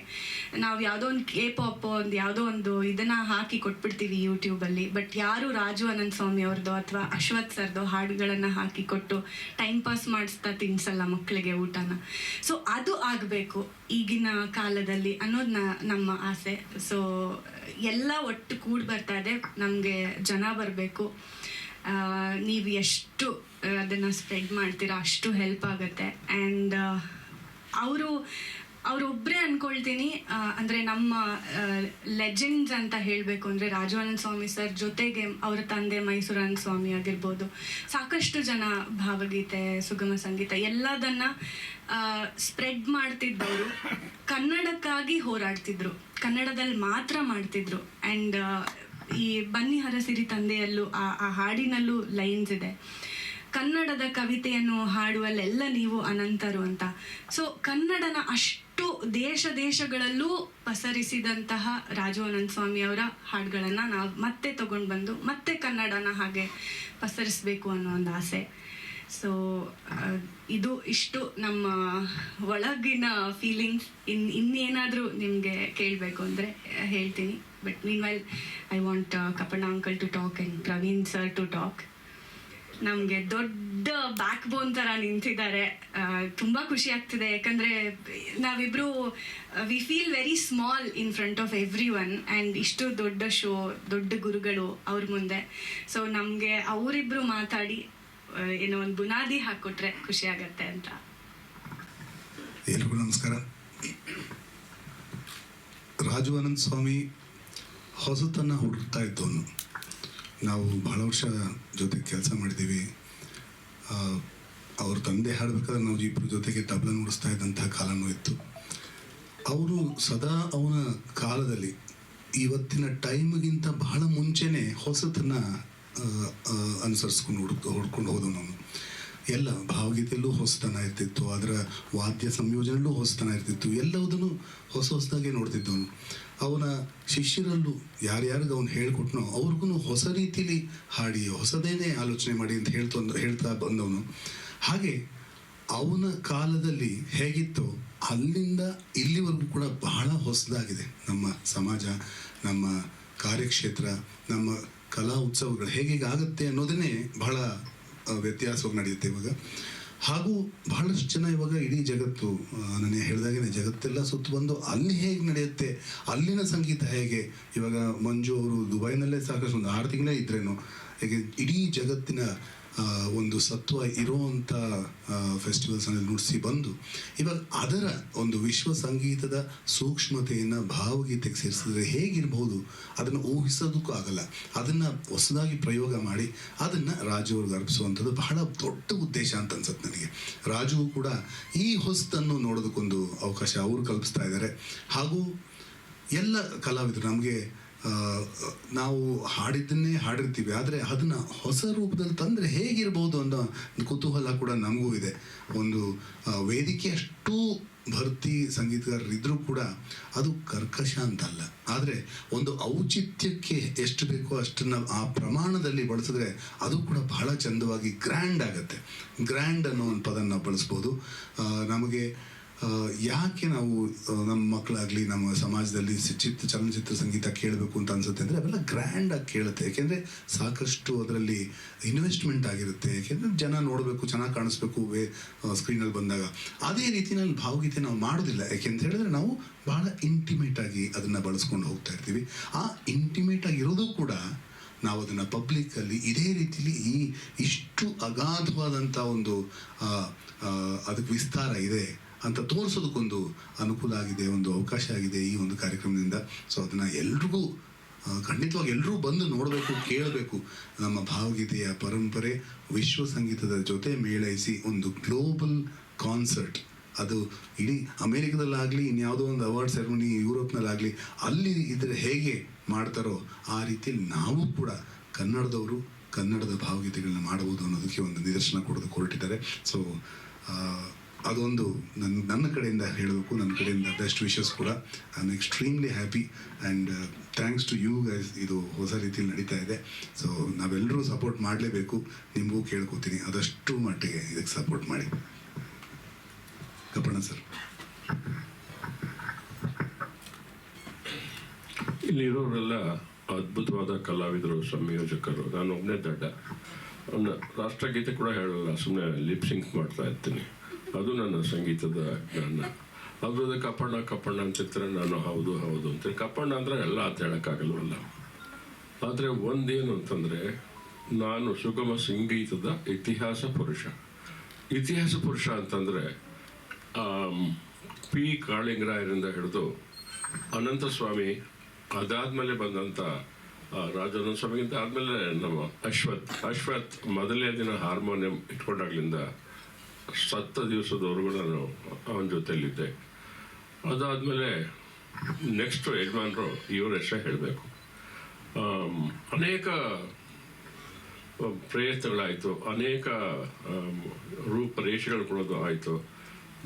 ನಾವು ಯಾವುದೋ ಒಂದು K-pop ಯಾವುದೋ ಒಂದು ಇದನ್ನು ಹಾಕಿ ಕೊಟ್ಬಿಡ್ತೀವಿ ಯೂಟ್ಯೂಬಲ್ಲಿ. ಬಟ್ ಯಾರು ರಾಜು ಅನಂತ ಸ್ವಾಮಿ ಅವ್ರದ್ದು ಅಥವಾ ಅಶ್ವಥ್ ಸರ್ದು ಹಾಡುಗಳನ್ನು ಹಾಕಿ ಕೊಟ್ಟು ಟೈಮ್ ಪಾಸ್ ಮಾಡಿಸ್ತಾ ತಿನ್ಸಲ್ಲ ಮಕ್ಕಳಿಗೆ ಊಟನ. ಸೊ ಅದು ಆಗಬೇಕು ಈಗಿನ ಕಾಲದಲ್ಲಿ ಅನ್ನೋದು ನಮ್ಮ ಆಸೆ. ಸೊ ಎಲ್ಲ ಒಟ್ಟು ಕೂಡಿ ಬರ್ತಾ ಇದೆ. ನಮಗೆ ಜನ ಬರಬೇಕು. ನೀವು ಎಷ್ಟು ಅದನ್ನು ಸ್ಪ್ರೆಡ್ ಮಾಡ್ತೀರಾ ಅಷ್ಟು ಹೆಲ್ಪ್ ಆಗುತ್ತೆ. ಆ್ಯಂಡ್ ಅವರೊಬ್ಬರೇ ಅಂದ್ಕೊಳ್ತೀನಿ. ಅಂದರೆ ನಮ್ಮ ಲೆಜೆಂಡ್ಸ್ ಅಂತ ಹೇಳಬೇಕು ಅಂದರೆ ರಾಜು ಅನಂತ ಸ್ವಾಮಿ ಸರ್ ಜೊತೆಗೆ ಅವರ ತಂದೆ ಮೈಸೂರಾನಂದ ಸ್ವಾಮಿ ಆಗಿರ್ಬೋದು, ಸಾಕಷ್ಟು ಜನ ಭಾವಗೀತೆ, ಸುಗಮ ಸಂಗೀತ ಎಲ್ಲದನ್ನು ಸ್ಪ್ರೆಡ್ ಮಾಡ್ತಿದ್ದವರು. ಕನ್ನಡಕ್ಕಾಗಿ ಹೋರಾಡ್ತಿದ್ರು, ಕನ್ನಡದಲ್ಲಿ ಮಾತ್ರ ಮಾಡ್ತಿದ್ರು. ಆ್ಯಂಡ್ ಈ ಬನ್ನಿ ಹರಸಿರಿ ತಂದೆಯಲ್ಲೂ ಆ ಹಾಡಿನಲ್ಲೂ ಲೈನ್ಸ್ ಇದೆ, ಕನ್ನಡದ ಕವಿತೆಯನ್ನು ಹಾಡುವಲ್ಲೆಲ್ಲ ನೀವು ಅನಂತರು ಅಂತ. ಸೊ ಕನ್ನಡನ ಅಷ್ಟು ದೇಶಗಳಲ್ಲೂ ಪಸರಿಸಿದಂತಹ ರಾಜು ಅನಂತ ಸ್ವಾಮಿ ಅವರ ಹಾಡುಗಳನ್ನು ನಾವು ಮತ್ತೆ ತಗೊಂಡು ಬಂದು ಮತ್ತೆ ಕನ್ನಡನ ಹಾಗೆ ಪಸರಿಸಬೇಕು ಅನ್ನೋ ಒಂದು ಆಸೆ. ಸೊ ಇಷ್ಟು ನಮ್ಮ ಒಳಗಿನ ಫೀಲಿಂಗ್ಸ್. ಇನ್ನೇನಾದರೂ ನಿಮಗೆ ಕೇಳಬೇಕು ಅಂದರೆ ಹೇಳ್ತೀನಿ. But meanwhile I want Kappanna uncle to talk and Praveen sir to talk. ನಮಗೆ ದೊಡ್ಡ ಬ್ಯಾಕ್ ಬೋನ್ ಥರ ನಿಂತಿದ್ದಾರೆ. ತುಂಬ ಖುಷಿ ಆಗ್ತಿದೆ, ಯಾಕಂದರೆ ನಾವಿಬ್ಬರು we feel very small in front of every one. And ಇಷ್ಟು ದೊಡ್ಡ ಶೋ, ದೊಡ್ಡ ಗುರುಗಳು ಅವ್ರ ಮುಂದೆ. ಸೊ ನಮಗೆ ಅವರಿಬ್ಬರು ಮಾತಾಡಿ ಏನೋ ಒಂದು ಬುನಾದಿ ಹಾಕ್ಕೊಟ್ರೆ ಖುಷಿ ಆಗತ್ತೆ ಅಂತ. ಎಲ್ರಿಗೂ ನಮಸ್ಕಾರ. ರಾಜು ಅನಂತ್ ಸ್ವಾಮಿ ಹೊಸತನ್ನು ಹುಡುಕ್ತಾ ಇದ್ದವನು. ನಾವು ಬಹಳ ವರ್ಷ ಜೊತೆ ಕೆಲಸ ಮಾಡಿದ್ದೀವಿ. ಅವ್ರ ತಂದೆ ಹಾಡಬೇಕಾದ್ರೆ ನಾವು ಇಬ್ಬರ ಜೊತೆಗೆ ತಬಲ ನುಡಿಸ್ತಾ ಇದ್ದಂತಹ ಕಾಲನೂ ಇತ್ತು. ಅವರು ಸದಾ ಅವನ ಕಾಲದಲ್ಲಿ ಇವತ್ತಿನ ಟೈಮ್ಗಿಂತ ಬಹಳ ಮುಂಚೆನೇ ಹೊಸತನ್ನು ಅನುಸರಿಸ್ಕೊಂಡು ಹುಡ್ಕೊಂಡು ಹೋದವನು ಅವನು. ಎಲ್ಲ ಭಾವಗೀತೆಯಲ್ಲೂ ಹೊಸತನ ಇರ್ತಿತ್ತು, ಅದರ ವಾದ್ಯ ಸಂಯೋಜನೆಯಲ್ಲೂ ಹೊಸತನ ಇರ್ತಿತ್ತು, ಎಲ್ಲವುದನ್ನು ಹೊಸದಾಗೆ ನೋಡ್ತಿದ್ದವನು. ಅವನ ಶಿಷ್ಯರಲ್ಲೂ ಯಾರ್ಯಾರಿಗೆ ಅವನು ಹೇಳ್ಕೊಟ್ನೋ ಅವ್ರಿಗೂ ಹೊಸ ರೀತಿಲಿ ಹಾಡಿ ಹೊಸದೇನೇ ಆಲೋಚನೆ ಮಾಡಿ ಅಂತ ಹೇಳ್ತಾ ಬಂದವನು. ಹಾಗೆ ಅವನ ಕಾಲದಲ್ಲಿ ಹೇಗಿತ್ತೋ ಅಲ್ಲಿಂದ ಇಲ್ಲಿವರೆಗೂ ಕೂಡ ಬಹಳ ಹೊಸದಾಗಿದೆ ನಮ್ಮ ಸಮಾಜ, ನಮ್ಮ ಕಾರ್ಯಕ್ಷೇತ್ರ, ನಮ್ಮ ಕಲಾ ಉತ್ಸವಗಳು ಹೇಗೇಗಾಗುತ್ತೆ ಅನ್ನೋದನ್ನೇ ಬಹಳ ವ್ಯತ್ಯಾಸವಾಗಿ ನಡೆಯುತ್ತೆ ಇವಾಗ. ಹಾಗೂ ಬಹಳಷ್ಟು ಜನ ಇವಾಗ ಇಡೀ ಜಗತ್ತು, ನಾನು ಹೇಳಿದಾಗೇ ಜಗತ್ತೆಲ್ಲ ಸುತ್ತು ಬಂದು ಅಲ್ಲಿ ಹೇಗೆ ನಡೆಯುತ್ತೆ, ಅಲ್ಲಿನ ಸಂಗೀತ ಹೇಗೆ. ಇವಾಗ ಮಂಜು ಅವರು ದುಬೈನಲ್ಲೇ ಸಾಕಷ್ಟು ಒಂದು 6 ತಿಂಗಳೇ ಇದ್ರೇನು, ಹೇಗೆ ಇಡೀ ಜಗತ್ತಿನ ಒಂದು ಸತ್ವ ಇರೋವಂಥ ಫೆಸ್ಟಿವಲ್ಸನ್ನು ನುಡಿಸಿ ಬಂದು ಇವಾಗ ಅದರ ಒಂದು ವಿಶ್ವ ಸಂಗೀತದ ಸೂಕ್ಷ್ಮತೆಯನ್ನು ಭಾವಗೀತೆಗೆ ಸೇರಿಸಿದ್ರೆ ಹೇಗಿರ್ಬೋದು ಅದನ್ನು ಊಹಿಸೋದಕ್ಕೂ ಆಗಲ್ಲ. ಅದನ್ನು ಹೊಸದಾಗಿ ಪ್ರಯೋಗ ಮಾಡಿ ಅದನ್ನು ರಾಜು ಅವ್ರಿಗೆ ಅರ್ಪಿಸುವಂಥದ್ದು ಬಹಳ ದೊಡ್ಡ ಉದ್ದೇಶ ಅಂತ ಅನ್ಸುತ್ತೆ ನನಗೆ. ರಾಜು ಕೂಡ ಈ ಹೊಸತನ್ನು ನೋಡೋದಕ್ಕೊಂದು ಅವಕಾಶ ಅವರು ಕಲ್ಪಿಸ್ತಾ ಇದ್ದಾರೆ. ಹಾಗೂ ಎಲ್ಲ ಕಲಾವಿದರು ನಮಗೆ ನಾವು ಹಾಡಿದ್ದನ್ನೇ ಹಾಡಿರ್ತೀವಿ, ಆದರೆ ಅದನ್ನು ಹೊಸ ರೂಪದಲ್ಲಿ ತಂದರೆ ಹೇಗಿರ್ಬೋದು ಅನ್ನೋ ಕುತೂಹಲ ಕೂಡ ನಮಗೂ ಇದೆ. ಒಂದು ವೇದಿಕೆ ಅಷ್ಟು ಭರ್ತಿ ಸಂಗೀತಗಾರರಿದ್ದರೂ ಕೂಡ ಅದು ಕರ್ಕಶ ಅಂತಲ್ಲ, ಆದರೆ ಒಂದು ಔಚಿತ್ಯಕ್ಕೆ ಎಷ್ಟು ಬೇಕೋ ಅಷ್ಟನ್ನು ಆ ಪ್ರಮಾಣದಲ್ಲಿ ಬಳಸಿದ್ರೆ ಅದು ಕೂಡ ಬಹಳ ಚಂದವಾಗಿ ಗ್ರ್ಯಾಂಡ್ ಆಗುತ್ತೆ. ಗ್ರ್ಯಾಂಡ್ ಅನ್ನೋ ಒಂದು ಪದನ ನಾವು ಬಳಸ್ಬೋದು. ನಮಗೆ ಯಾಕೆ ನಾವು ನಮ್ಮ ಮಕ್ಕಳಾಗಲಿ ನಮ್ಮ ಸಮಾಜದಲ್ಲಿ ಚಲನಚಿತ್ರ ಸಂಗೀತ ಕೇಳಬೇಕು ಅಂತ ಅನ್ಸುತ್ತೆ ಅಂದರೆ ಅವೆಲ್ಲ ಗ್ರ್ಯಾಂಡಾಗಿ ಕೇಳುತ್ತೆ. ಯಾಕೆಂದರೆ ಸಾಕಷ್ಟು ಅದರಲ್ಲಿ ಇನ್ವೆಸ್ಟ್ಮೆಂಟ್ ಆಗಿರುತ್ತೆ. ಯಾಕೆಂದರೆ ಜನ ನೋಡಬೇಕು, ಚೆನ್ನಾಗಿ ಕಾಣಿಸ್ಬೇಕು ಸ್ಕ್ರೀನಲ್ಲಿ ಬಂದಾಗ. ಅದೇ ರೀತಿಯಲ್ಲಿ ಭಾವಗೀತೆ ನಾವು ಮಾಡೋದಿಲ್ಲ. ಯಾಕೆಂತ ಹೇಳಿದ್ರೆ ನಾವು ಭಾಳ ಇಂಟಿಮೇಟಾಗಿ ಅದನ್ನು ಬಳಸ್ಕೊಂಡು ಹೋಗ್ತಾ ಇರ್ತೀವಿ. ಆ ಇಂಟಿಮೇಟಾಗಿ ಇರೋದು ಕೂಡ ನಾವು ಅದನ್ನು ಪಬ್ಲಿಕ್ಕಲ್ಲಿ ಇದೇ ರೀತಿಲಿ ಇಷ್ಟು ಅಗಾಧವಾದಂಥ ಒಂದು ಅದಕ್ಕೆ ವಿಸ್ತಾರ ಇದೆ ಅಂತ ತೋರಿಸೋದಕ್ಕೊಂದು ಅನುಕೂಲ ಆಗಿದೆ, ಒಂದು ಅವಕಾಶ ಆಗಿದೆ ಈ ಒಂದು ಕಾರ್ಯಕ್ರಮದಿಂದ. ಸೊ ಅದನ್ನು ಎಲ್ರಿಗೂ ಖಂಡಿತವಾಗಿ ಎಲ್ಲರೂ ಬಂದು ನೋಡಬೇಕು, ಕೇಳಬೇಕು. ನಮ್ಮ ಭಾವಗೀತೆಯ ಪರಂಪರೆ ವಿಶ್ವ ಸಂಗೀತದ ಜೊತೆ ಮೇಳೈಸಿ ಒಂದು ಗ್ಲೋಬಲ್ ಕಾನ್ಸರ್ಟ್, ಅದು ಇಡೀ ಅಮೇರಿಕದಲ್ಲಾಗಲಿ ಇನ್ಯಾವುದೋ ಒಂದು ಅವಾರ್ಡ್ ಸೆರೆಮನಿ ಯುರೋಪ್ನಲ್ಲಾಗಲಿ ಅಲ್ಲಿ ಇದ್ರೆ ಹೇಗೆ ಮಾಡ್ತಾರೋ ಆ ರೀತಿಯಲ್ಲಿ ನಾವು ಕೂಡ ಕನ್ನಡದವರು ಕನ್ನಡದ ಭಾವಗೀತೆಗಳನ್ನ ಮಾಡಬಹುದು ಅನ್ನೋದಕ್ಕೆ ಒಂದು ನಿದರ್ಶನ ಕೊಡೋದಕ್ಕೆ ಹೊರಟಿದ್ದಾರೆ. ಸೊ ಅದೊಂದು ನನ್ನ ಕಡೆಯಿಂದ ಹೇಳಬೇಕು, ನನ್ನ ಕಡೆಯಿಂದ ಬೆಸ್ಟ್ ವಿಶಸ್ ಕೂಡ. I am extremely happy and thanks to you guys. ಇದು ಹೊಸ ರೀತಿಯಲ್ಲಿ ನಡೀತಾ ಇದೆ. ಸೊ ನಾವೆಲ್ಲರೂ ಸಪೋರ್ಟ್ ಮಾಡಲೇಬೇಕು. ನಿಮಗೂ ಕೇಳ್ಕೊತೀನಿ ಆದಷ್ಟು ಮಟ್ಟಿಗೆ ಇದಕ್ಕೆ ಸಪೋರ್ಟ್ ಮಾಡಿ. ಕಪ್ಪಣ್ಣ ಸರ್. ಇಲ್ಲಿರೋರೆಲ್ಲ ಅದ್ಭುತವಾದ ಕಲಾವಿದರು, ಸಂಯೋಜಕರು. ನಾನು ಒಬ್ಬನೇ ದಡ್ಡ. ರಾಷ್ಟ್ರಗೀತೆ ಕೂಡ ಹೇಳಲ್ಲ, ಸುಮ್ಮನೆ ಲಿಪ್ ಸಿಂಕ್ ಮಾಡ್ತಾ ಇರ್ತೀನಿ. ಅದು ನನ್ನ ಸಂಗೀತದ ಜ್ಞಾನ. ಅದ್ರದ್ದು ಕಪ್ಪಣ್ಣ ಅಂತಿರ್ತಾರೆ, ನಾನು ಹೌದು ಅಂತೀನಿ. ಕಪ್ಪಣ್ಣ ಅಂದರೆ ಎಲ್ಲ ಅಂತ ಹೇಳೋಕ್ಕಾಗಲ್ವಲ್ಲ. ಆದರೆ ಒಂದೇನು ಅಂತಂದರೆ ನಾನು ಸುಗಮ ಸಂಗೀತದ ಇತಿಹಾಸ ಪುರುಷ ಅಂತಂದರೆ ಪಿ ಕಾಳಿಂಗರಾಯರಿಂದ ಹಿಡಿದು ಅನಂತಸ್ವಾಮಿ, ಅದಾದಮೇಲೆ ಬಂದಂಥ ರಾಜಾನಂದ ಸ್ವಾಮಿಗಿಂತ ಆದಮೇಲೆ ನಮ್ಮ ಅಶ್ವಥ್ ಮೊದಲನೇ ದಿನ ಹಾರ್ಮೋನಿಯಂ ಇಟ್ಕೊಂಡಾಗ್ಲಿಂದ ಸತ್ತ ದಿವಸದವರೆಗೂ ನಾನು ಅವನ ಜೊತೆಯಲ್ಲಿದ್ದೆ. ಅದಾದಮೇಲೆ ನೆಕ್ಸ್ಟ್ ಯಜಮಾನರು ಇವ್ರ ಹೆಸರೇ ಹೇಳಬೇಕು. ಅನೇಕ ಪ್ರಯತ್ನಗಳಾಯಿತು, ಅನೇಕ ರೂಪರೇಷೆಗಳು ಕೊಡೋದು ಆಯಿತು.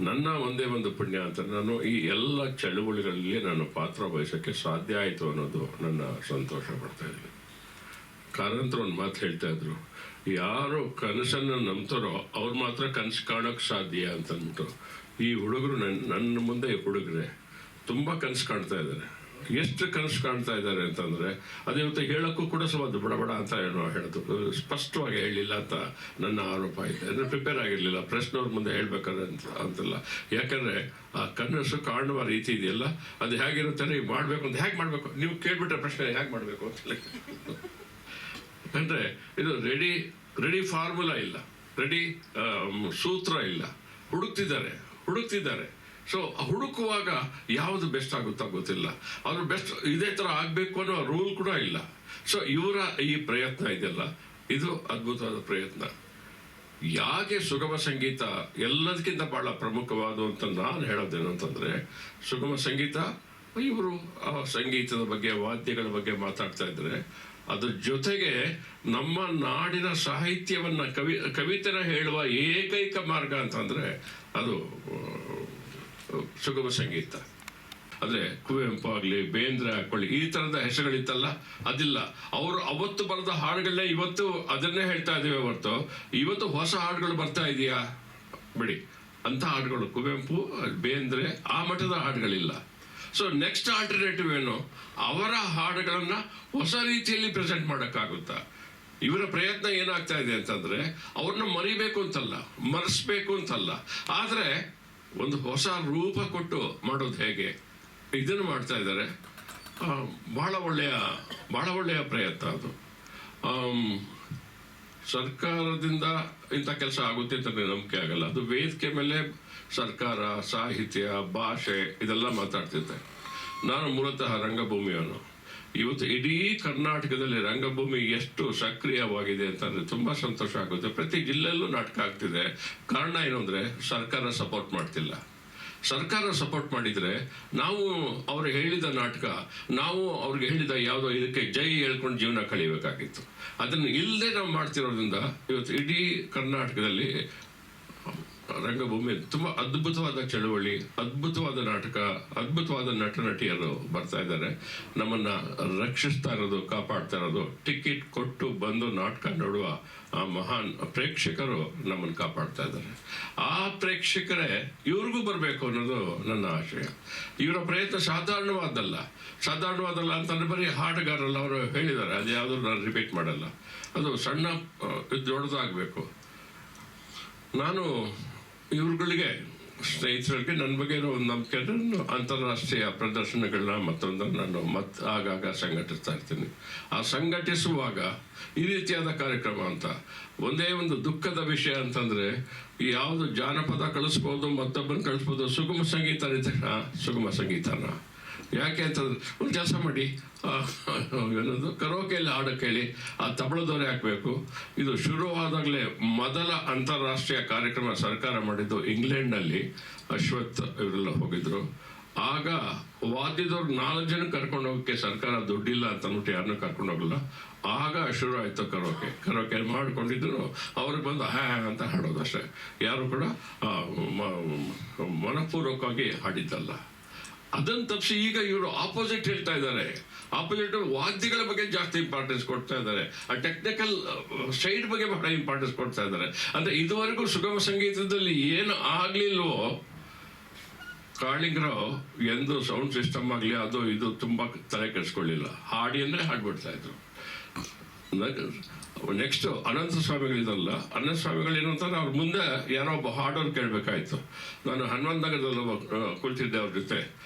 ನನ್ನ ಒಂದೇ ಒಂದು ಪುಣ್ಯ ಅಂತ ನಾನು ಈ ಎಲ್ಲ ಚಳುವಳಿಗಳಲ್ಲಿ ನಾನು ಪಾತ್ರ ವಹಿಸೋಕ್ಕೆ ಸಾಧ್ಯ ಆಯಿತು ಅನ್ನೋದು ನನ್ನ ಸಂತೋಷ ಪಡ್ತಾ ಇದ್ದೀನಿ. ಕಾರಂತರು ಒಂದು ಮಾತು ಹೇಳ್ತಾ ಇದ್ರು, ಯಾರು ಕನಸನ್ನು ನಂಬ್ತಾರೋ ಅವ್ರು ಮಾತ್ರ ಕನಸು ಕಾಣೋಕ್ಕೆ ಸಾಧ್ಯ ಅಂತಂದ್ಬಿಟ್ಟು. ಈ ಹುಡುಗರು ನನ್ನ ಮುಂದೆ ಹುಡುಗರೆ ತುಂಬ ಕನಸು ಕಾಣ್ತಾ ಇದ್ದಾರೆ. ಎಷ್ಟು ಕನಸು ಕಾಣ್ತಾ ಇದ್ದಾರೆ ಅಂತಂದರೆ ಅದು ಇವತ್ತು ಹೇಳೋಕ್ಕೂ ಕೂಡ ಸ್ವಲ್ಪ ಬಡಬಡ ಅಂತ ಹೇಳೋದು, ಸ್ಪಷ್ಟವಾಗಿ ಹೇಳಲಿಲ್ಲ ಅಂತ ನನ್ನ ಆರೋಪ ಇದೆ. ಅಂದರೆ ಪ್ರಿಪೇರ್ ಆಗಿರಲಿಲ್ಲ ಪ್ರಶ್ನವ್ರ ಮುಂದೆ ಹೇಳ್ಬೇಕಾದ್ರೆ ಅಂತಲ್ಲ. ಯಾಕಂದರೆ ಆ ಕನಸು ಕಾಣುವ ರೀತಿ ಇದೆಯಲ್ಲ, ಅದು ಹೇಗಿರುತ್ತೆ ನೀವು ಮಾಡಬೇಕು ಅಂತ ಹೇಗೆ ಮಾಡಬೇಕು, ನೀವು ಕೇಳ್ಬಿಟ್ರೆ ಪ್ರಶ್ನೆ ಹೇಗೆ ಮಾಡಬೇಕು ಅಂತ. ಅಂದರೆ ಇದು ರೆಡಿ ಫಾರ್ಮುಲಾ ಇಲ್ಲ, ರೆಡಿ ಸೂತ್ರ ಇಲ್ಲ, ಹುಡುಕ್ತಿದ್ದಾರೆ. ಸೊ ಹುಡುಕುವಾಗ ಯಾವುದು ಬೆಸ್ಟ್ ಆಗುತ್ತೋ ಗೊತ್ತಿಲ್ಲ, ಅವರು ಬೆಸ್ಟ್ ಇದೇ ಥರ ಆಗಬೇಕು ಅನ್ನೋ ರೂಲ್ ಕೂಡ ಇಲ್ಲ. ಸೊ ಇವರ ಈ ಪ್ರಯತ್ನ ಇದೆಯಲ್ಲ, ಇದು ಅದ್ಭುತವಾದ ಪ್ರಯತ್ನ. ಯಾಕೆ ಸುಗಮ ಸಂಗೀತ ಎಲ್ಲದಕ್ಕಿಂತ ಬಹಳ ಪ್ರಮುಖವಾದ ಅಂತ ನಾನು ಹೇಳೋದೇನು ಅಂತಂದರೆ, ಸುಗಮ ಸಂಗೀತ ಇವರು ಸಂಗೀತದ ಬಗ್ಗೆ ವಾದ್ಯಗಳ ಬಗ್ಗೆ ಮಾತಾಡ್ತಾ ಇದ್ದಾರೆ, ಅದ್ರ ಜೊತೆಗೆ ನಮ್ಮ ನಾಡಿನ ಸಾಹಿತ್ಯವನ್ನ ಕವಿತೆನ ಹೇಳುವ ಏಕೈಕ ಮಾರ್ಗ ಅಂತಂದ್ರೆ ಅದು ಸುಗಮ ಸಂಗೀತ. ಅಂದ್ರೆ ಕುವೆಂಪು ಆಗಲಿ, ಬೇಂದ್ರೆ ಹಾಕೊಳ್ಳಿ, ಈ ತರದ ಹೆಸರುಗಳಿತ್ತಲ್ಲ, ಅದಿಲ್ಲ. ಅವರು ಅವತ್ತು ಬರೆದ ಹಾಡುಗಳನ್ನೇ ಇವತ್ತು ಅದನ್ನೇ ಹೇಳ್ತಾ ಇದ್ದೀವಿ ಹೊರತು ಇವತ್ತು ಹೊಸ ಹಾಡುಗಳು ಬರ್ತಾ ಇದೆಯಾ? ಬಿಡಿ, ಅಂತ ಹಾಡುಗಳು ಕುವೆಂಪು, ಬೇಂದ್ರೆ ಆ ಮಟ್ಟದ ಹಾಡುಗಳಿಲ್ಲ. ಸೊ ನೆಕ್ಸ್ಟ್ ಆಲ್ಟರ್ನೇಟಿವ್ ಏನು? ಅವರ ಹಾಡುಗಳನ್ನ ಹೊಸ ರೀತಿಯಲ್ಲಿ ಪ್ರೆಸೆಂಟ್ ಮಾಡೋಕ್ಕಾಗುತ್ತಾ? ಇವರ ಪ್ರಯತ್ನ ಏನಾಗ್ತಾ ಇದೆ ಅಂತಂದ್ರೆ, ಅವ್ರನ್ನ ಮರಿಬೇಕು ಅಂತಲ್ಲ, ಮರೆಸ್ಬೇಕು ಅಂತಲ್ಲ, ಆದ್ರೆ ಒಂದು ಹೊಸ ರೂಪ ಕೊಟ್ಟು ಮಾಡೋದು ಹೇಗೆ, ಇದನ್ನು ಮಾಡ್ತಾ ಇದ್ದಾರೆ. ಬಹಳ ಒಳ್ಳೆಯ ಪ್ರಯತ್ನ ಅದು. ಸರ್ಕಾರದಿಂದ ಇಂಥ ಕೆಲಸ ಆಗುತ್ತೆ ಅಂತ ನಂಬಿಕೆ ಆಗಲ್ಲ. ಅದು ವೇದಿಕೆ ಮೇಲೆ ಸರ್ಕಾರ, ಸಾಹಿತ್ಯ, ಭಾಷೆ ಇದೆಲ್ಲ ಮಾತಾಡ್ತಿದ್ದೆ. ನಾನು ಮೂಲತಃ ರಂಗಭೂಮಿಯವನು. ಇವತ್ತು ಇಡೀ ಕರ್ನಾಟಕದಲ್ಲಿ ರಂಗಭೂಮಿ ಎಷ್ಟು ಸಕ್ರಿಯವಾಗಿದೆ ಅಂತಂದರೆ ತುಂಬ ಸಂತೋಷ ಆಗುತ್ತೆ. ಪ್ರತಿ ಜಿಲ್ಲೆಯಲ್ಲೂ ನಾಟಕ ಆಗ್ತಿದೆ. ಕಾರಣ ಏನು ಅಂದರೆ, ಸರ್ಕಾರ ಸಪೋರ್ಟ್ ಮಾಡ್ತಿಲ್ಲ. ಸರ್ಕಾರ ಸಪೋರ್ಟ್ ಮಾಡಿದರೆ ನಾವು ಅವ್ರು ಹೇಳಿದ ನಾಟಕ, ನಾವು ಅವ್ರಿಗೆ ಹೇಳಿದ ಯಾವುದೋ ಇದಕ್ಕೆ ಜೈ ಹೇಳ್ಕೊಂಡು ಜೀವನ ಕಳಿಬೇಕಾಗಿತ್ತು. ಅದನ್ನು ಇಲ್ಲದೆ ನಾವು ಮಾಡ್ತಿರೋದ್ರಿಂದ ಇವತ್ತು ಇಡೀ ಕರ್ನಾಟಕದಲ್ಲಿ ರಂಗಭೂಮಿ ತುಂಬ ಅದ್ಭುತವಾದ ಚಳುವಳಿ, ಅದ್ಭುತವಾದ ನಾಟಕ, ಅದ್ಭುತವಾದ ನಟ ನಟಿಯರು ಬರ್ತಾ ಇದ್ದಾರೆ. ನಮ್ಮನ್ನ ರಕ್ಷಿಸ್ತಾ ಇರೋದು, ಕಾಪಾಡ್ತಾ ಇರೋದು, ಟಿಕೆಟ್ ಕೊಟ್ಟು ಬಂದು ನಾಟಕ ನೋಡುವ ಆ ಮಹಾನ್ ಪ್ರೇಕ್ಷಕರು ನಮ್ಮನ್ನು ಕಾಪಾಡ್ತಾ ಇದ್ದಾರೆ. ಆ ಪ್ರೇಕ್ಷಕರೇ ಇವ್ರಿಗೂ ಬರಬೇಕು ಅನ್ನೋದು ನನ್ನ ಆಶಯ. ಇವರ ಪ್ರಯತ್ನ ಸಾಧಾರಣವಾದಲ್ಲ ಅಂತಂದ್ರೆ ಬರೀ ಹಾಡುಗಾರಲ್ಲ, ಅವರು ಹೇಳಿದ್ದಾರೆ, ಅದು ಯಾವುದೂ ನಾನು ರಿಪೀಟ್ ಮಾಡಲ್ಲ. ಅದು ಸಣ್ಣ ದೊಡ್ಡದಾಗಬೇಕು. ನಾನು ಇವ್ರುಗಳಿಗೆ, ಸ್ನೇಹಿತರಿಗೆ ನನ್ನ ಬಗ್ಗೆ ಇರೋ ಒಂದು ನಂಬಿಕೆ, ಅಂತಾರಾಷ್ಟ್ರೀಯ ಪ್ರದರ್ಶನಗಳನ್ನ ಮತ್ತೊಂದನ್ನು ನಾನು ಆಗಾಗ ಸಂಘಟಿಸ್ತಾ ಇರ್ತೀನಿ. ಆ ಸಂಘಟಿಸುವಾಗ ಈ ರೀತಿಯಾದ ಕಾರ್ಯಕ್ರಮ ಅಂತ ಒಂದೇ ಒಂದು ದುಃಖದ ವಿಷಯ ಅಂತಂದರೆ, ಯಾವುದು ಜಾನಪದ ಕಳಿಸ್ಬೋದು, ಮತ್ತೊಬ್ಬನ ಕಳಿಸ್ಬೋದು, ಸುಗಮ ಸಂಗೀತ ಸುಗಮ ಸಂಗೀತನ ಯಾಕೆ ಅಂತಂದ್ರೆ, ಒಂದು ಕೆಲಸ ಮಾಡಿ, ಏನದು ಕರೋಕೆಯಲ್ಲಿ ಹಾಡಕ್ಕೆ ಹೇಳಿ ಆ ತಬಳದವರೇ ಹಾಕಬೇಕು. ಇದು ಶುರುವಾದಾಗಲೇ ಮೊದಲ ಅಂತಾರಾಷ್ಟ್ರೀಯ ಕಾರ್ಯಕ್ರಮ ಸರ್ಕಾರ ಮಾಡಿದ್ದು ಇಂಗ್ಲೆಂಡ್ನಲ್ಲಿ. ಅಶ್ವಥ್ ಇವರೆಲ್ಲ ಹೋಗಿದ್ರು. ಆಗ ವಾದ್ಯದವ್ರು 4 ಜನ ಕರ್ಕೊಂಡು ಹೋಗೋಕ್ಕೆ ಸರ್ಕಾರ ದುಡ್ಡಿಲ್ಲ ಅಂತ ಅಂದ್ಬಿಟ್ಟು ಯಾರನ್ನೂ ಕರ್ಕೊಂಡು ಹೋಗಲ್ಲ. ಆಗ ಶುರು ಆಯಿತು ಕರೋಕೆ ಮಾಡ್ಕೊಂಡಿದ್ರು. ಅವ್ರಿಗೆ ಬಂದು ಹ್ಯಾ ಅಂತ ಹಾಡೋದು ಅಷ್ಟೇ. ಯಾರು ಕೂಡ ಮನಪೂರ್ವಕವಾಗಿ ಹಾಡಿದ್ದಲ್ಲ. ಅದನ್ನು ತಪ್ಪಿಸಿ ಈಗ ಇವರು ಆಪೋಸಿಟ್ ಹೇಳ್ತಾ ಇದ್ದಾರೆ. ಆಪೋಸಿಟ್ ವಾದ್ಯಗಳ ಬಗ್ಗೆ ಜಾಸ್ತಿ ಇಂಪಾರ್ಟೆನ್ಸ್ ಕೊಡ್ತಾ ಇದ್ದಾರೆ, ಆ ಟೆಕ್ನಿಕಲ್ ಸೈಡ್ ಬಗ್ಗೆ ಬಹಳ ಇಂಪಾರ್ಟೆನ್ಸ್ ಕೊಡ್ತಾ ಇದ್ದಾರೆ. ಅಂದ್ರೆ ಇದುವರೆಗೂ ಸುಗಮ ಸಂಗೀತದಲ್ಲಿ ಏನು ಆಗ್ಲಿಲ್ವೋ, ಕಾಳಿಂಗರಾವ್ ಎಂದು ಸೌಂಡ್ ಸಿಸ್ಟಮ್ ಆಗಲಿ ಅದು ಇದು ತುಂಬ ತಲೆ ಕೆಡಿಸ್ಕೊಳ್ಳಿಲ್ಲ. ಹಾಡಿ ಅಂದರೆ ಹಾಡ್ಬಿಡ್ತಾ ಇದ್ರು. ನೆಕ್ಸ್ಟ್ ಅನಂತ ಸ್ವಾಮಿಗಳಿದಲ್ಲ, ಅನಂತ ಸ್ವಾಮಿಗಳು ಏನು ಅಂತಂದ್ರೆ, ಅವ್ರ ಮುಂದೆ ಯಾರೋ ಒಬ್ಬ ಹಾಡೋರು ಕೇಳಬೇಕಾಯ್ತು. ನಾನು ಹನುಮಂತ ನಗರದಲ್ಲಿ ಕುಳಿತಿದ್ದೆ ಅವ್ರ ಜೊತೆ.